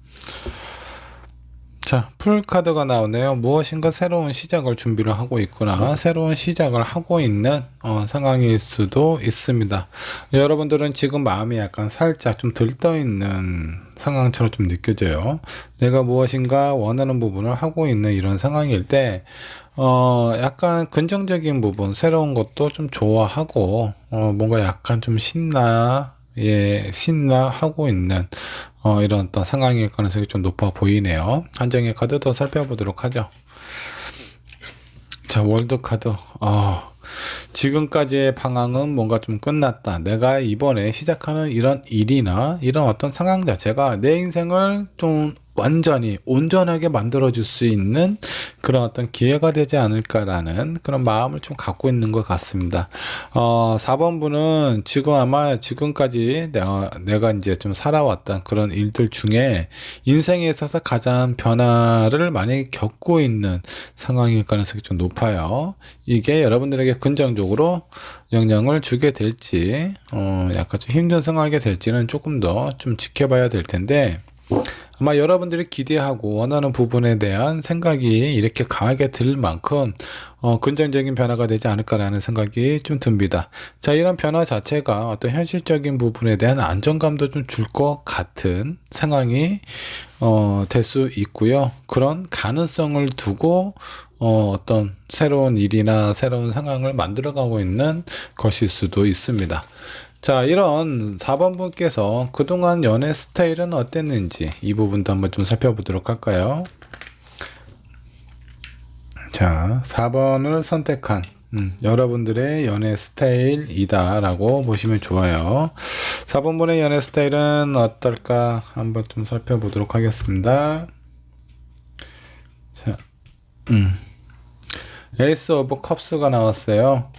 자, 풀 카드가 나오네요. 무엇인가 새로운 시작을 준비를 하고 있구나. 새로운 시작을 하고 있는 상황일 수도 있습니다. 여러분들은 지금 마음이 약간 살짝 좀 들떠있는 상황처럼 좀 느껴져요. 내가 무엇인가 원하는 부분을 하고 있는 이런 상황일 때 약간 긍정적인 부분, 새로운 것도 좀 좋아하고 뭔가 약간 좀 신나하고 있는 이런 어떤 상황일 가능성이 좀 높아 보이네요. 한 장의 카드 더 살펴보도록 하죠. 자, 월드 카드. 지금까지의 방황은 뭔가 좀 끝났다. 내가 이번에 시작하는 이런 일이나 이런 어떤 상황 자체가 내 인생을 좀 완전히 온전하게 만들어줄 수 있는 그런 어떤 기회가 되지 않을까라는 그런 마음을 좀 갖고 있는 것 같습니다. 4번 분은 지금 아마 지금까지 내가 이제 좀 살아왔던 그런 일들 중에 인생에 있어서 가장 변화를 많이 겪고 있는 상황일 가능성이 좀 높아요. 이게 여러분들에게 긍정적으로 영향을 주게 될지, 약간 좀 힘든 상황이 될지는 조금 더 좀 지켜봐야 될 텐데, 아마 여러분들이 기대하고 원하는 부분에 대한 생각이 이렇게 강하게 들 만큼 긍정적인 변화가 되지 않을까라는 생각이 좀 듭니다. 자, 이런 변화 자체가 어떤 현실적인 부분에 대한 안정감도 좀 줄 것 같은 상황이 될 수 있고요. 그런 가능성을 두고 어떤 새로운 일이나 새로운 상황을 만들어가고 있는 것일 수도 있습니다. 자, 이런 4번 분께서 그동안 연애 스타일은 어땠는지 이 부분도 한번 좀 살펴보도록 할까요? 자, 4번을 선택한 여러분들의 연애 스타일이다 라고 보시면 좋아요. 4번분의 연애 스타일은 어떨까 한번 좀 살펴보도록 하겠습니다. 자, 에이스 오브 컵스가 나왔어요.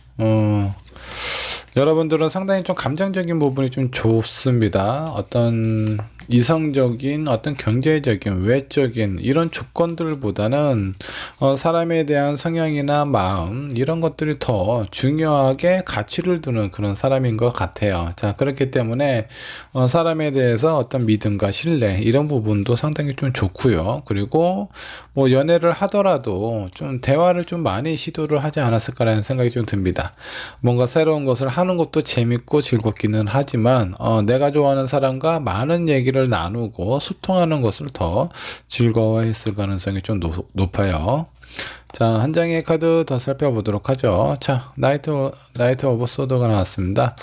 여러분들은 상당히 좀 감정적인 부분이 좀 좋습니다. 어떤 이성적인, 어떤 경제적인, 외적인 이런 조건들보다는 사람에 대한 성향이나 마음 이런 것들이 더 중요하게 가치를 두는 그런 사람인 것 같아요. 자, 그렇기 때문에 사람에 대해서 어떤 믿음과 신뢰 이런 부분도 상당히 좀 좋고요. 그리고 뭐 연애를 하더라도 좀 대화를 좀 많이 시도를 하지 않았을까라는 생각이 좀 듭니다. 뭔가 새로운 것을 하는 것도 재밌고 즐겁기는 하지만 내가 좋아하는 사람과 많은 얘기를 나누고 소통하는 것을 더 즐거워했을 가능성이 좀 높아요. 자, 한 장의 카드 더 살펴보도록 하죠. 자, 나이트 오브 소드가 나왔습니다.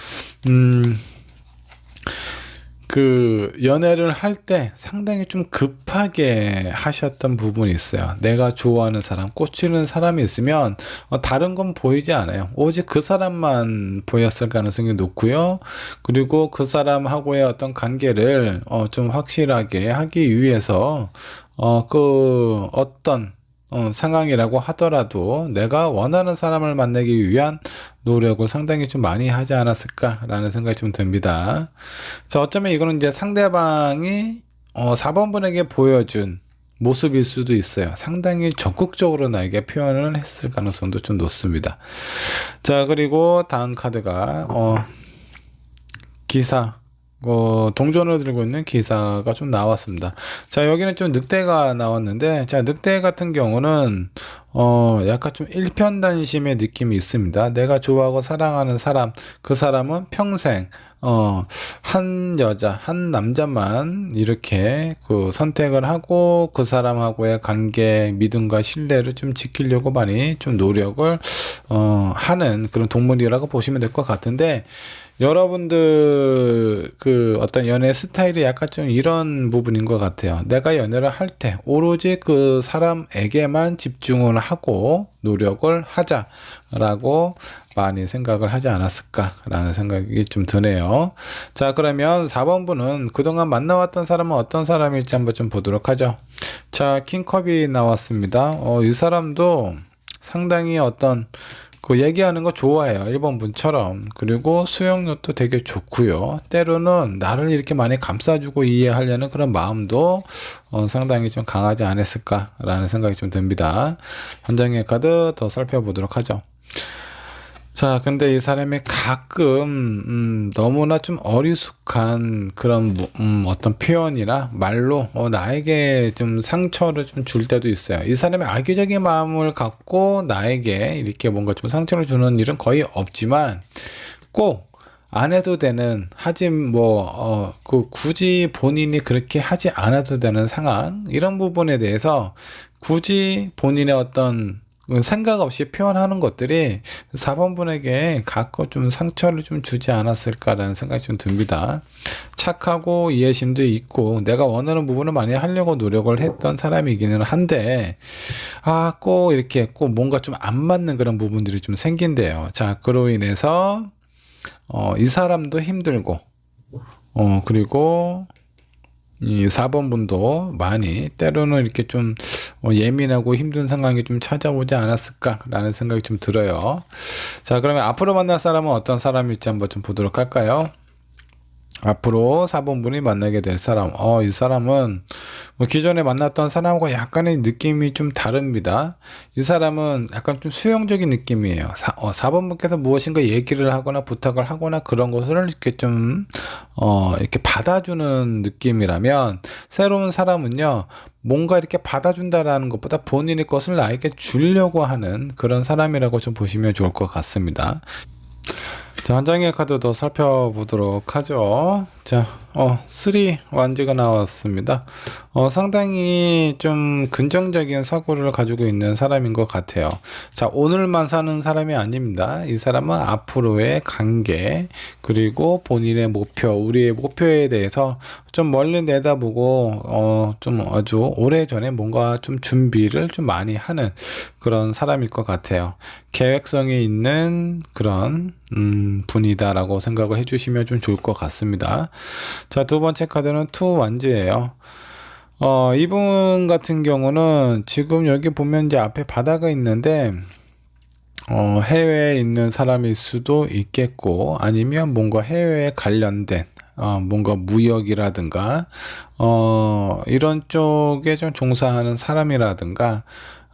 그 연애를 할 때 상당히 좀 급하게 하셨던 부분이 있어요. 내가 좋아하는 사람, 꽂히는 사람이 있으면 다른 건 보이지 않아요. 오직 그 사람만 보였을 가능성이 높고요. 그리고 그 사람하고의 어떤 관계를 좀 확실하게 하기 위해서 그 어떤 상황이라고 하더라도 내가 원하는 사람을 만나기 위한 노력을 상당히 좀 많이 하지 않았을까라는 생각이 좀 듭니다. 자, 어쩌면 이거는 이제 상대방이 4번분에게 보여준 모습일 수도 있어요. 상당히 적극적으로 나에게 표현을 했을 가능성도 좀 높습니다. 자, 그리고 다음 카드가 기사, 동전을 들고 있는 기사가 좀 나왔습니다. 자, 여기는 좀 늑대가 나왔는데, 자, 늑대 같은 경우는 약간 좀 일편단심의 느낌이 있습니다. 내가 좋아하고 사랑하는 사람, 그 사람은 평생 한 여자, 한 남자만 이렇게 그 선택을 하고 그 사람하고의 관계, 믿음과 신뢰를 좀 지키려고 많이 좀 노력을 하는 그런 동물이라고 보시면 될 것 같은데, 여러분들 그 어떤 연애 스타일이 약간 좀 이런 부분인 것 같아요. 내가 연애를 할 때 오로지 그 사람에게만 집중을 하고 노력을 하자라고 많이 생각을 하지 않았을까라는 생각이 좀 드네요. 자, 그러면 4번분은 그동안 만나왔던 사람은 어떤 사람일지 한번 좀 보도록 하죠. 자, 킹컵이 나왔습니다. 이 사람도 상당히 어떤 그 얘기하는 거 좋아해요. 1번 분처럼. 그리고 수용력도 되게 좋고요. 때로는 나를 이렇게 많이 감싸주고 이해하려는 그런 마음도 상당히 좀 강하지 않았을까라는 생각이 좀 듭니다. 한 장의 카드 더 살펴보도록 하죠. 자, 근데 이 사람이 가끔 너무나 좀 어리숙한 그런 어떤 표현이나 말로 나에게 좀 상처를 좀 줄 때도 있어요. 이 사람의 악의적인 마음을 갖고 나에게 이렇게 뭔가 좀 상처를 주는 일은 거의 없지만 꼭 안 해도 되는, 굳이 본인이 그렇게 하지 않아도 되는 상황, 이런 부분에 대해서 굳이 본인의 어떤 생각 없이 표현하는 것들이 4번분에게 갖고 좀 상처를 좀 주지 않았을까라는 생각이 좀 듭니다. 착하고 이해심도 있고 내가 원하는 부분을 많이 하려고 노력을 했던 사람이기는 한데 꼭 이렇게 꼭 뭔가 좀 안 맞는 그런 부분들이 좀 생긴대요. 자, 그로 인해서 이 사람도 힘들고 그리고 이 4번분도 많이 때로는 이렇게 좀 예민하고 힘든 상황이 좀 찾아오지 않았을까라는 생각이 좀 들어요. 자, 그러면 앞으로 만날 사람은 어떤 사람일지 한번 좀 보도록 할까요? 앞으로 4번분이 만나게 될 사람, 이 사람은 뭐 기존에 만났던 사람과 약간의 느낌이 좀 다릅니다. 이 사람은 약간 좀 수용적인 느낌이에요. 4번분께서 무엇인가 얘기를 하거나 부탁을 하거나 그런 것을 이렇게 좀 이렇게 받아주는 느낌이라면, 새로운 사람은요 뭔가 이렇게 받아준다라는 것보다 본인의 것을 나에게 주려고 하는 그런 사람이라고 좀 보시면 좋을 것 같습니다. 자, 한 장의 카드 더 살펴보도록 하죠. 자, 3 완즈가 나왔습니다. 상당히 좀 긍정적인 사고를 가지고 있는 사람인 것 같아요. 자, 오늘만 사는 사람이 아닙니다. 이 사람은 앞으로의 관계, 그리고 본인의 목표, 우리의 목표에 대해서 좀 멀리 내다보고, 좀 아주 오래전에 뭔가 좀 준비를 좀 많이 하는 그런 사람일 것 같아요. 계획성이 있는 그런 분이다라고 생각을 해주시면 좀 좋을 것 같습니다. 자, 두 번째 카드는 투 완즈예요. 이분 같은 경우는 지금 여기 보면 이제 앞에 바다가 있는데 해외에 있는 사람일 수도 있겠고, 아니면 뭔가 해외에 관련된 뭔가 무역이라든가 이런 쪽에 좀 종사하는 사람이라든가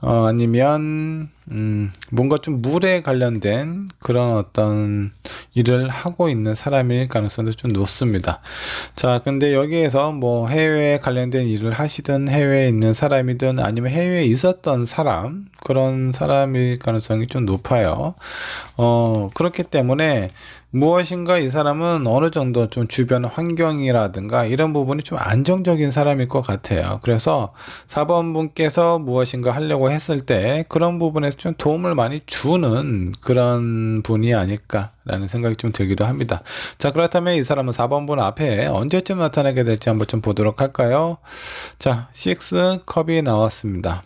아니면 뭔가 좀 물에 관련된 그런 어떤 일을 하고 있는 사람일 가능성도 좀 높습니다. 자, 근데 여기에서 뭐 해외에 관련된 일을 하시든 해외에 있는 사람이든 아니면 해외에 있었던 사람, 그런 사람일 가능성이 좀 높아요. 그렇기 때문에 무엇인가 이 사람은 어느 정도 좀 주변 환경이라든가 이런 부분이 좀 안정적인 사람일 것 같아요. 그래서 4번 분께서 무엇인가 하려고 했을 때 그런 부분에서 좀 도움을 많이 주는 그런 분이 아닐까라는 생각이 좀 들기도 합니다. 자, 그렇다면 이 사람은 4번 분 앞에 언제쯤 나타나게 될지 한번 좀 보도록 할까요? 자, 6 컵이 나왔습니다.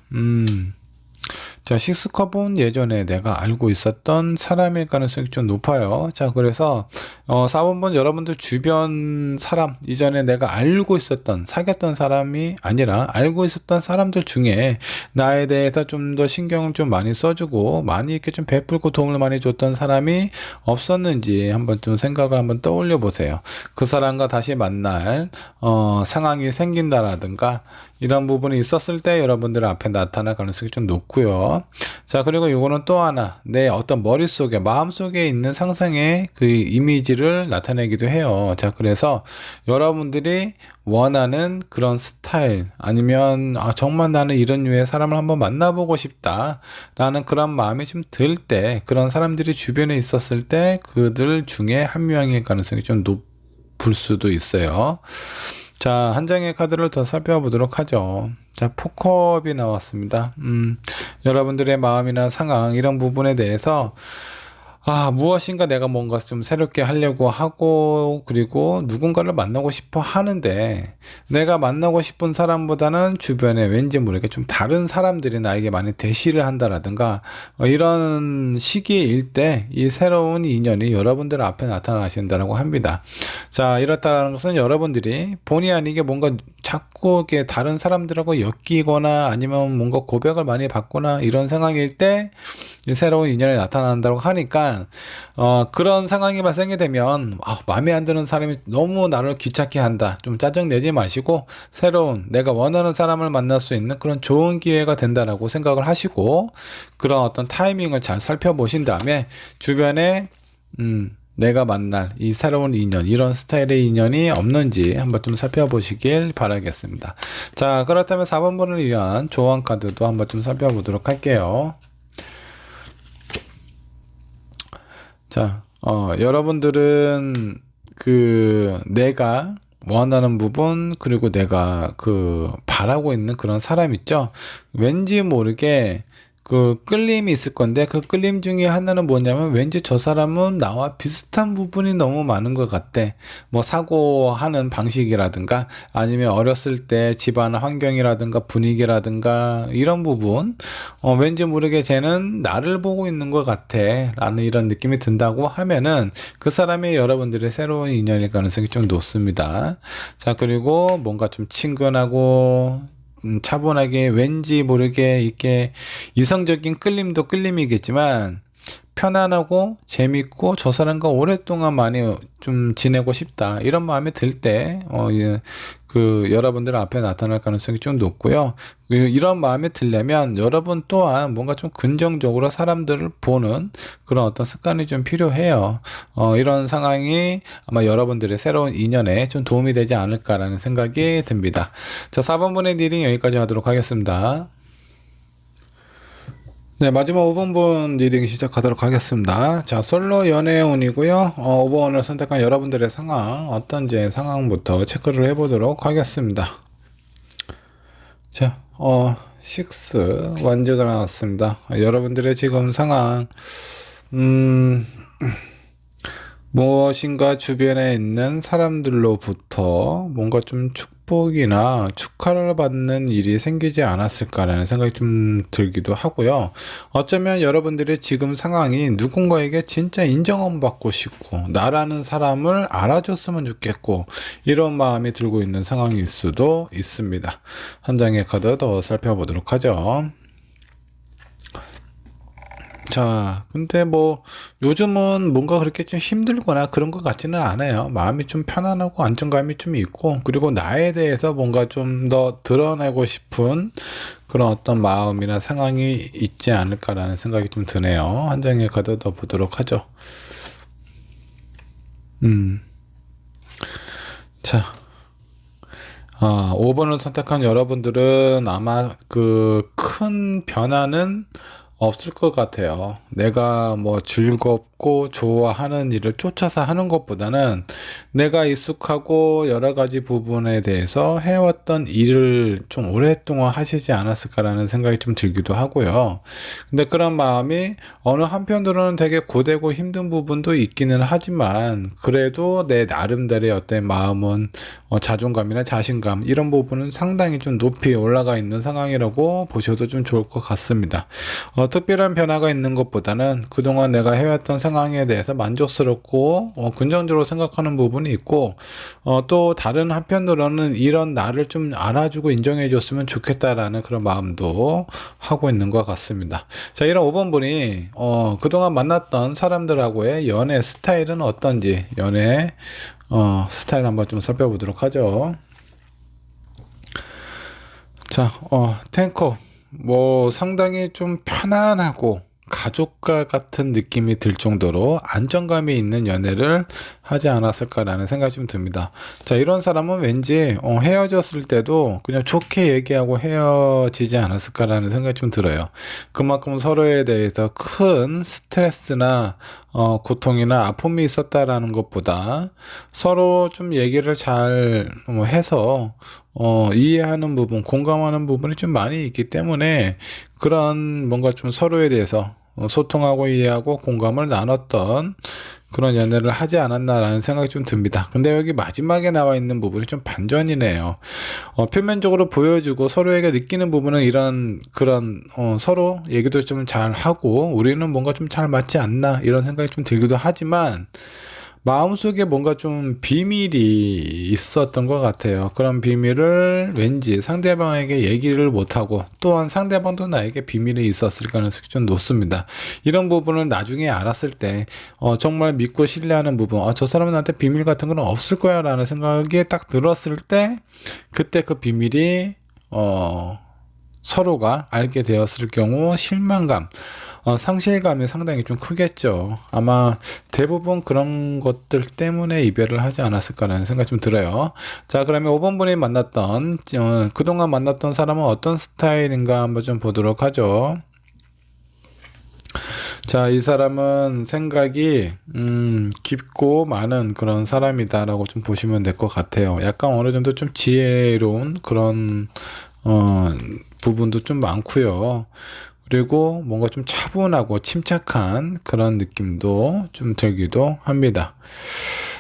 자, 식스컵은 예전에 내가 알고 있었던 사람일 가능성이 좀 높아요. 자, 그래서 4번분 여러분들 주변 사람, 이전에 내가 알고 있었던, 사귀었던 사람이 아니라 알고 있었던 사람들 중에 나에 대해서 좀 더 신경을 좀 많이 써주고 많이 이렇게 좀 베풀고 도움을 많이 줬던 사람이 없었는지 한번 좀 생각을 한번 떠올려 보세요. 그 사람과 다시 만날 상황이 생긴다라든가 이런 부분이 있었을 때 여러분들 앞에 나타날 가능성이 좀 높고요. 자, 그리고 요거는 또 하나, 내 어떤 머릿속에, 마음속에 있는 상상의 그 이미지를 나타내기도 해요. 자, 그래서 여러분들이 원하는 그런 스타일, 아니면 정말 나는 이런 류의 사람을 한번 만나보고 싶다 라는 그런 마음이 좀 들 때, 그런 사람들이 주변에 있었을 때 그들 중에 한 명일 가능성이 좀 높을 수도 있어요. 자, 한 장의 카드를 더 살펴보도록 하죠. 자, 포컵이 나왔습니다. 여러분들의 마음이나 상황, 이런 부분에 대해서 무엇인가 내가 뭔가 좀 새롭게 하려고 하고, 그리고 누군가를 만나고 싶어 하는데, 내가 만나고 싶은 사람보다는 주변에 왠지 모르게 좀 다른 사람들이 나에게 많이 대시를 한다라든가, 이런 시기일 때 이 새로운 인연이 여러분들 앞에 나타나신다라고 합니다. 자, 이렇다는 것은 여러분들이 본의 아니게 뭔가 자꾸 이렇게 다른 사람들하고 엮이거나 아니면 뭔가 고백을 많이 받거나 이런 상황일 때 이 새로운 인연이 나타난다고 하니까 그런 상황이 발생이 되면 마음에 안 드는 사람이 너무 나를 귀찮게 한다, 좀 짜증내지 마시고 새로운 내가 원하는 사람을 만날 수 있는 그런 좋은 기회가 된다라고 생각을 하시고, 그런 어떤 타이밍을 잘 살펴보신 다음에 주변에 내가 만날 이 새로운 인연, 이런 스타일의 인연이 없는지 한번 좀 살펴보시길 바라겠습니다. 자, 그렇다면 4번분을 위한 조언 카드도 한번 좀 살펴보도록 할게요. 자, 여러분들은 내가 원하는 부분, 그리고 내가 바라고 있는 그런 사람 있죠? 왠지 모르게 끌림이 있을 건데, 그 끌림 중에 하나는 뭐냐면 왠지 저 사람은 나와 비슷한 부분이 너무 많은 것 같아. 뭐 사고하는 방식이라든가 아니면 어렸을 때 집안 환경이라든가 분위기라든가 이런 부분, 왠지 모르게 쟤는 나를 보고 있는 것 같아 라는 이런 느낌이 든다고 하면은 그 사람이 여러분들의 새로운 인연일 가능성이 좀 높습니다. 자, 그리고 뭔가 좀 친근하고 차분하게, 왠지 모르게 이렇게 이성적인 끌림도 끌림이겠지만 편안하고 재밌고 저 사람과 오랫동안 많이 좀 지내고 싶다, 이런 마음이 들 때 여러분들 앞에 나타날 가능성이 좀 높고요. 이런 마음이 들려면 여러분 또한 뭔가 좀 긍정적으로 사람들을 보는 그런 어떤 습관이 좀 필요해요. 이런 상황이 아마 여러분들의 새로운 인연에 좀 도움이 되지 않을까라는 생각이 듭니다. 자, 4번분의 리딩 여기까지 하도록 하겠습니다. 네, 마지막 5번분 리딩 시작하도록 하겠습니다. 자, 솔로 연애운이고요. 5번을 선택한 여러분들의 상황, 어떤지 상황부터 체크를 해보도록 하겠습니다. 자, 6 완즈가 나왔습니다. 여러분들의 지금 상황, 무엇인가 주변에 있는 사람들로부터 뭔가 좀 축복이나 축하를 받는 일이 생기지 않았을까라는 생각이 좀 들기도 하고요. 어쩌면 여러분들의 지금 상황이 누군가에게 진짜 인정을 받고 싶고 나라는 사람을 알아줬으면 좋겠고 이런 마음이 들고 있는 상황일 수도 있습니다. 한 장의 카드 더 살펴보도록 하죠. 자, 근데 뭐 요즘은 뭔가 그렇게 좀 힘들거나 그런 것 같지는 않아요. 마음이 좀 편안하고 안정감이 좀 있고, 그리고 나에 대해서 뭔가 좀 더 드러내고 싶은 그런 어떤 마음이나 상황이 있지 않을까라는 생각이 좀 드네요. 한 장의 카드 더 보도록 하죠. 자, 5번을 선택한 여러분들은 아마 그 큰 변화는 없을 것 같아요. 내가 뭐 즐겁고 좋아하는 일을 쫓아서 하는 것보다는 내가 익숙하고 여러 가지 부분에 대해서 해왔던 일을 좀 오랫동안 하시지 않았을까라는 생각이 좀 들기도 하고요. 근데 그런 마음이 어느 한편으로는 되게 고되고 힘든 부분도 있기는 하지만 그래도 내 나름대로의 어떤 마음은 자존감이나 자신감 이런 부분은 상당히 좀 높이 올라가 있는 상황이라고 보셔도 좀 좋을 것 같습니다. 특별한 변화가 있는 것보다는 그동안 내가 해왔던 상황에 대해서 만족스럽고 긍정적으로 생각하는 부분이 있고 또 다른 한편으로는 이런 나를 좀 알아주고 인정해 줬으면 좋겠다라는 그런 마음도 하고 있는 것 같습니다. 자, 이런 5번 분이 그동안 만났던 사람들하고의 연애 스타일은 어떤지 연애 스타일 한번 좀 살펴보도록 하죠. 자, 탱커 뭐 상당히 좀 편안하고 가족과 같은 느낌이 들 정도로 안정감이 있는 연애를 하지 않았을까라는 생각이 좀 듭니다. 자, 이런 사람은 왠지 헤어졌을 때도 그냥 좋게 얘기하고 헤어지지 않았을까라는 생각이 좀 들어요. 그만큼 서로에 대해서 큰 스트레스나 고통이나 아픔이 있었다라는 것보다 서로 좀 얘기를 잘 해서 이해하는 부분, 공감하는 부분이 좀 많이 있기 때문에 그런 뭔가 좀 서로에 대해서 소통하고 이해하고 공감을 나눴던 그런 연애를 하지 않았나라는 생각이 좀 듭니다. 근데 여기 마지막에 나와 있는 부분이 좀 반전이네요. 표면적으로 보여주고 서로에게 느끼는 부분은 이런 그런 서로 얘기도 좀 잘 하고 우리는 뭔가 좀 잘 맞지 않나 이런 생각이 좀 들기도 하지만 마음속에 뭔가 좀 비밀이 있었던 것 같아요. 그런 비밀을 왠지 상대방에게 얘기를 못하고 또한 상대방도 나에게 비밀이 있었을 가능성이 좀 높습니다. 이런 부분을 나중에 알았을 때 정말 믿고 신뢰하는 부분, 저 사람은 나한테 비밀 같은 건 없을 거야 라는 생각이 딱 들었을 때 그때 그 비밀이 서로가 알게 되었을 경우 실망감, 상실감이 상당히 좀 크겠죠. 아마 대부분 그런 것들 때문에 이별을 하지 않았을까라는 생각이 좀 들어요. 자, 그러면 5번 분이 만났던 그동안 만났던 사람은 어떤 스타일인가 한번 좀 보도록 하죠. 자, 이 사람은 생각이 깊고 많은 그런 사람이다라고 좀 보시면 될 것 같아요. 약간 어느 정도 좀 지혜로운 그런 부분도 좀 많고요. 그리고 뭔가 좀 차분하고 침착한 그런 느낌도 좀 들기도 합니다.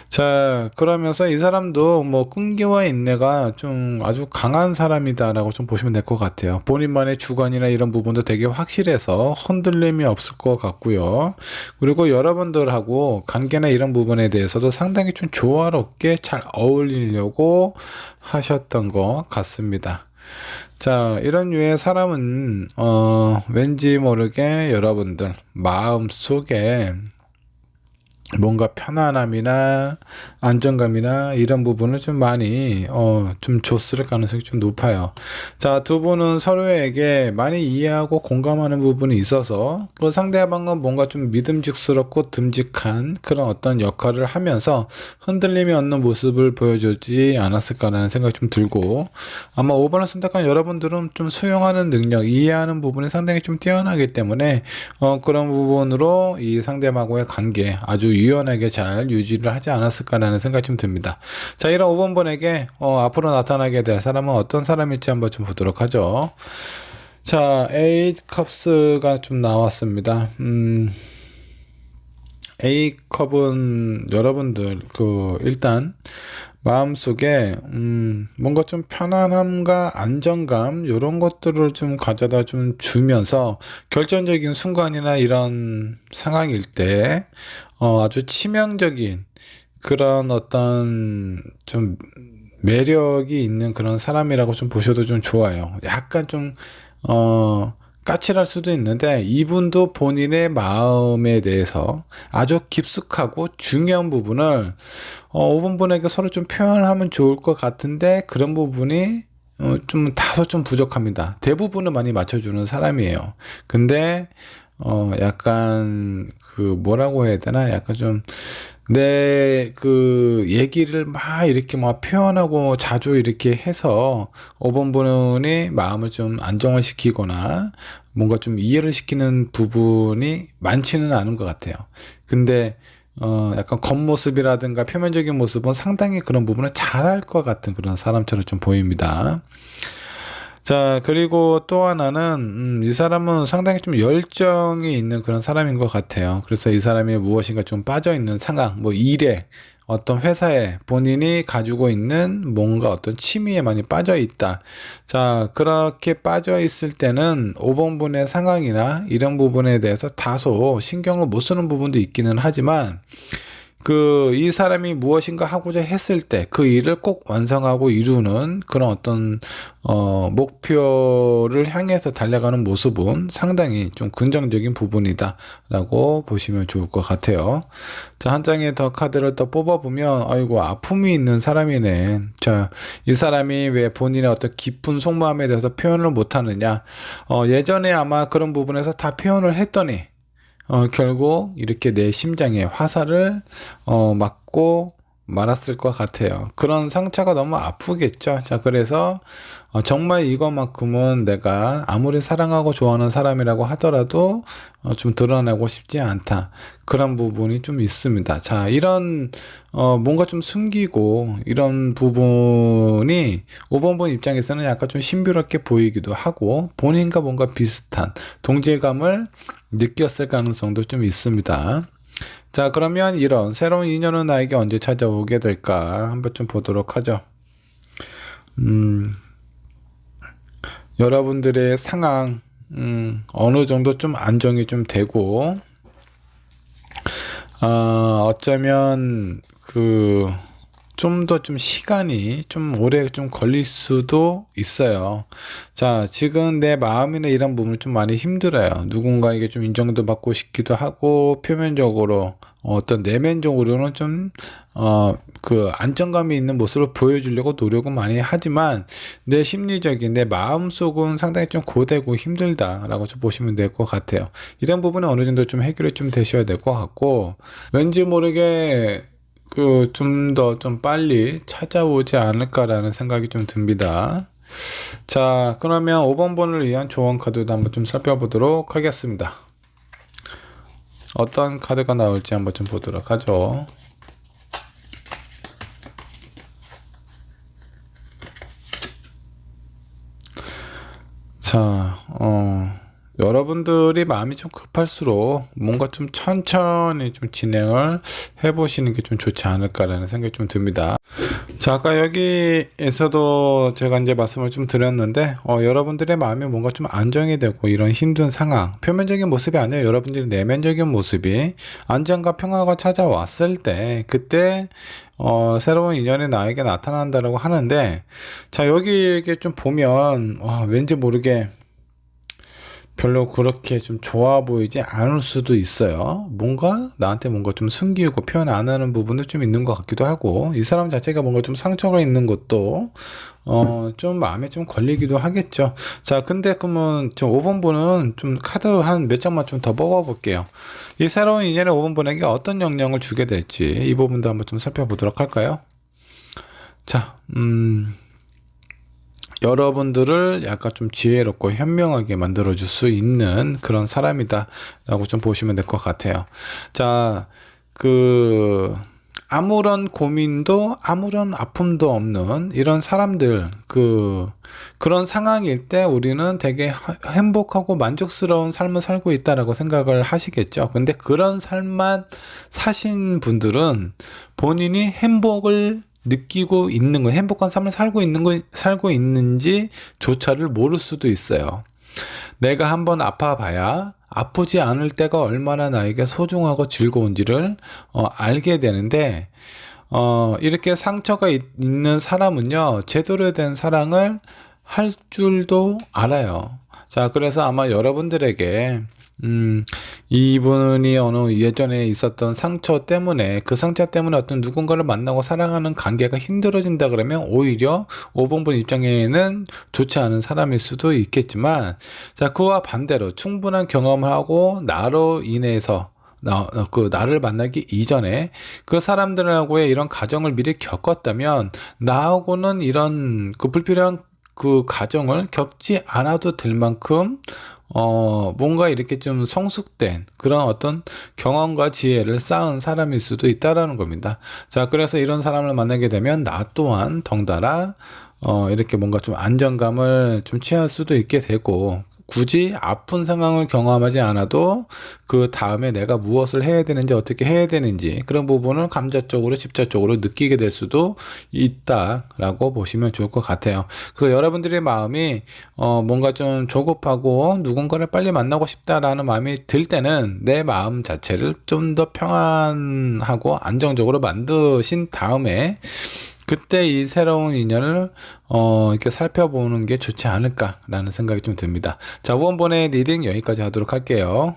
자, 그러면서 이 사람도 뭐 끈기와 인내가 좀 아주 강한 사람이다라고 좀 보시면 될 것 같아요. 본인만의 주관이나 이런 부분도 되게 확실해서 흔들림이 없을 것 같고요. 그리고 여러분들하고 관계나 이런 부분에 대해서도 상당히 좀 조화롭게 잘 어울리려고 하셨던 것 같습니다. 자, 이런 류의 사람은 왠지 모르게 여러분들 마음속에 뭔가 편안함이나 안정감이나 이런 부분을 좀 많이 좀 줬을 가능성이 좀 높아요. 자, 두 분은 서로에게 많이 이해하고 공감하는 부분이 있어서 그 상대방은 뭔가 좀 믿음직스럽고 듬직한 그런 어떤 역할을 하면서 흔들림이 없는 모습을 보여주지 않았을까라는 생각이 좀 들고, 아마 5번을 선택한 여러분들은 좀 수용하는 능력, 이해하는 부분이 상당히 좀 뛰어나기 때문에 그런 부분으로 이 상대방과의 관계 아주 유연하게 잘 유지를 하지 않았을까라는 생각이 좀 듭니다. 자, 이런 5번 분에게 앞으로 나타나게 될 사람은 어떤 사람일지 한번 좀 보도록 하죠. 자, 8컵스가 좀 나왔습니다. A컵은 여러분들 일단 마음속에 뭔가 좀 편안함과 안정감 요런 것들을 좀 가져다 좀 주면서 결정적인 순간이나 이런 상황일 때 아주 치명적인 그런 어떤 좀 매력이 있는 그런 사람이라고 좀 보셔도 좀 좋아요. 약간 좀 까칠할 수도 있는데 이분도 본인의 마음에 대해서 아주 깊숙하고 중요한 부분을 5번 분에게 서로 좀 표현하면 좋을 것 같은데 그런 부분이 좀 다소 좀 부족합니다. 대부분은 많이 맞춰주는 사람이에요. 근데 약간 뭐라고 해야 되나, 약간 좀 내 얘기를 막 이렇게 막 표현하고 자주 이렇게 해서 5번 분이 마음을 좀 안정을 시키거나 뭔가 좀 이해를 시키는 부분이 많지는 않은 것 같아요. 근데 약간 겉모습이라든가 표면적인 모습은 상당히 그런 부분을 잘할 것 같은 그런 사람처럼 좀 보입니다. 자, 그리고 또 하나는, 이 사람은 상당히 좀 열정이 있는 그런 사람인 것 같아요. 그래서 이 사람이 무엇인가 좀 빠져있는 상황, 뭐 일에, 어떤 회사에 본인이 가지고 있는 뭔가 어떤 취미에 많이 빠져 있다. 자, 그렇게 빠져 있을 때는 5번 분의 상황이나 이런 부분에 대해서 다소 신경을 못 쓰는 부분도 있기는 하지만, 이 사람이 무엇인가 하고자 했을 때 그 일을 꼭 완성하고 이루는 그런 어떤 목표를 향해서 달려가는 모습은 상당히 좀 긍정적인 부분이다 라고 보시면 좋을 것 같아요. 자, 한 장의 더 카드를 또 뽑아보면 아이고, 아픔이 있는 사람이네. 자, 이 사람이 왜 본인의 어떤 깊은 속마음에 대해서 표현을 못하느냐, 예전에 아마 그런 부분에서 다 표현을 했더니 결국 이렇게 내 심장에 화살을 맞고 말았을 것 같아요. 그런 상처가 너무 아프겠죠. 자, 그래서 정말 이것만큼은 내가 아무리 사랑하고 좋아하는 사람이라고 하더라도 좀 드러내고 싶지 않다. 그런 부분이 좀 있습니다. 자, 이런 뭔가 좀 숨기고 이런 부분이 5번 분 입장에서는 약간 좀 신비롭게 보이기도 하고 본인과 뭔가 비슷한 동질감을 느꼈을 가능성도 좀 있습니다. 자, 그러면 이런 새로운 인연은 나에게 언제 찾아오게 될까 한번 좀 보도록 하죠. 여러분들의 상황 어느 정도 좀 안정이 좀 되고 어쩌면 좀 더 좀 시간이 좀 오래 좀 걸릴 수도 있어요. 자, 지금 내 마음이나 이런 부분이 좀 많이 힘들어요. 누군가에게 좀 인정도 받고 싶기도 하고, 표면적으로, 어떤 내면적으로는 좀, 안정감이 있는 모습을 보여주려고 노력은 많이 하지만, 내 심리적인, 내 마음속은 상당히 좀 고되고 힘들다라고 좀 보시면 될 것 같아요. 이런 부분은 어느 정도 좀 해결이 좀 되셔야 될 것 같고, 왠지 모르게 좀 더 좀 빨리 찾아오지 않을까라는 생각이 좀 듭니다. 자, 그러면 5번 번을 위한 조언 카드도 한번 좀 살펴보도록 하겠습니다. 어떤 카드가 나올지 한번 좀 보도록 하죠. 자, 여러분들이 마음이 좀 급할수록 뭔가 좀 천천히 좀 진행을 해보시는 게 좀 좋지 않을까라는 생각이 좀 듭니다. 자, 아까 여기에서도 제가 이제 말씀을 좀 드렸는데, 여러분들의 마음이 뭔가 좀 안정이 되고 이런 힘든 상황, 표면적인 모습이 아니라 여러분들의 내면적인 모습이 안정과 평화가 찾아왔을 때, 그때, 새로운 인연이 나에게 나타난다라고 하는데, 자, 여기 좀 보면, 왠지 모르게, 별로 그렇게 좀 좋아 보이지 않을 수도 있어요. 뭔가 나한테 뭔가 좀 숨기고 표현 안 하는 부분도 좀 있는 것 같기도 하고, 이 사람 자체가 뭔가 좀 상처가 있는 것도 좀 마음에 좀 걸리기도 하겠죠. 자, 근데 그러면 좀 5번 분은 좀 카드 한 몇 장만 좀 더 뽑아 볼게요. 이 새로운 인연의 5번 분에게 어떤 영향을 주게 될지 이 부분도 한번 좀 살펴보도록 할까요? 자, 여러분들을 약간 좀 지혜롭고 현명하게 만들어줄 수 있는 그런 사람이다 라고 좀 보시면 될 것 같아요. 자, 아무런 고민도 아무런 아픔도 없는 이런 사람들, 그런 상황일 때 우리는 되게 행복하고 만족스러운 삶을 살고 있다라고 생각을 하시겠죠. 근데 그런 삶만 사신 분들은 본인이 행복을 느끼고 있는 거, 행복한 삶을 살고 있는지조차를 모를 수도 있어요. 내가 한번 아파봐야 아프지 않을 때가 얼마나 나에게 소중하고 즐거운지를 알게 되는데, 이렇게 상처가 있는 사람은요, 제대로 된 사랑을 할 줄도 알아요. 자, 그래서 아마 여러분들에게 이분이 어느 예전에 있었던 상처 때문에, 그 상처 때문에 어떤 누군가를 만나고 사랑하는 관계가 힘들어진다 그러면 오히려 5번분 입장에는 좋지 않은 사람일 수도 있겠지만, 자, 그와 반대로 충분한 경험을 하고 나로 인해서 나를 만나기 이전에 그 사람들하고의 이런 과정을 미리 겪었다면 나하고는 이런 불필요한 그 과정을 겪지 않아도 될 만큼 뭔가 이렇게 좀 성숙된 그런 어떤 경험과 지혜를 쌓은 사람일 수도 있다라는 겁니다. 자, 그래서 이런 사람을 만나게 되면 나 또한 덩달아 이렇게 뭔가 좀 안정감을 좀 취할 수도 있게 되고, 굳이 아픈 상황을 경험하지 않아도 그 다음에 내가 무엇을 해야 되는지 어떻게 해야 되는지 그런 부분을 감정적으로 직접적으로 느끼게 될 수도 있다라고 보시면 좋을 것 같아요. 그래서 여러분들의 마음이 뭔가 좀 조급하고 누군가를 빨리 만나고 싶다라는 마음이 들 때는 내 마음 자체를 좀 더 평안하고 안정적으로 만드신 다음에 그때 이 새로운 인연을 이렇게 살펴보는 게 좋지 않을까라는 생각이 좀 듭니다. 자, 5번의 리딩 여기까지 하도록 할게요.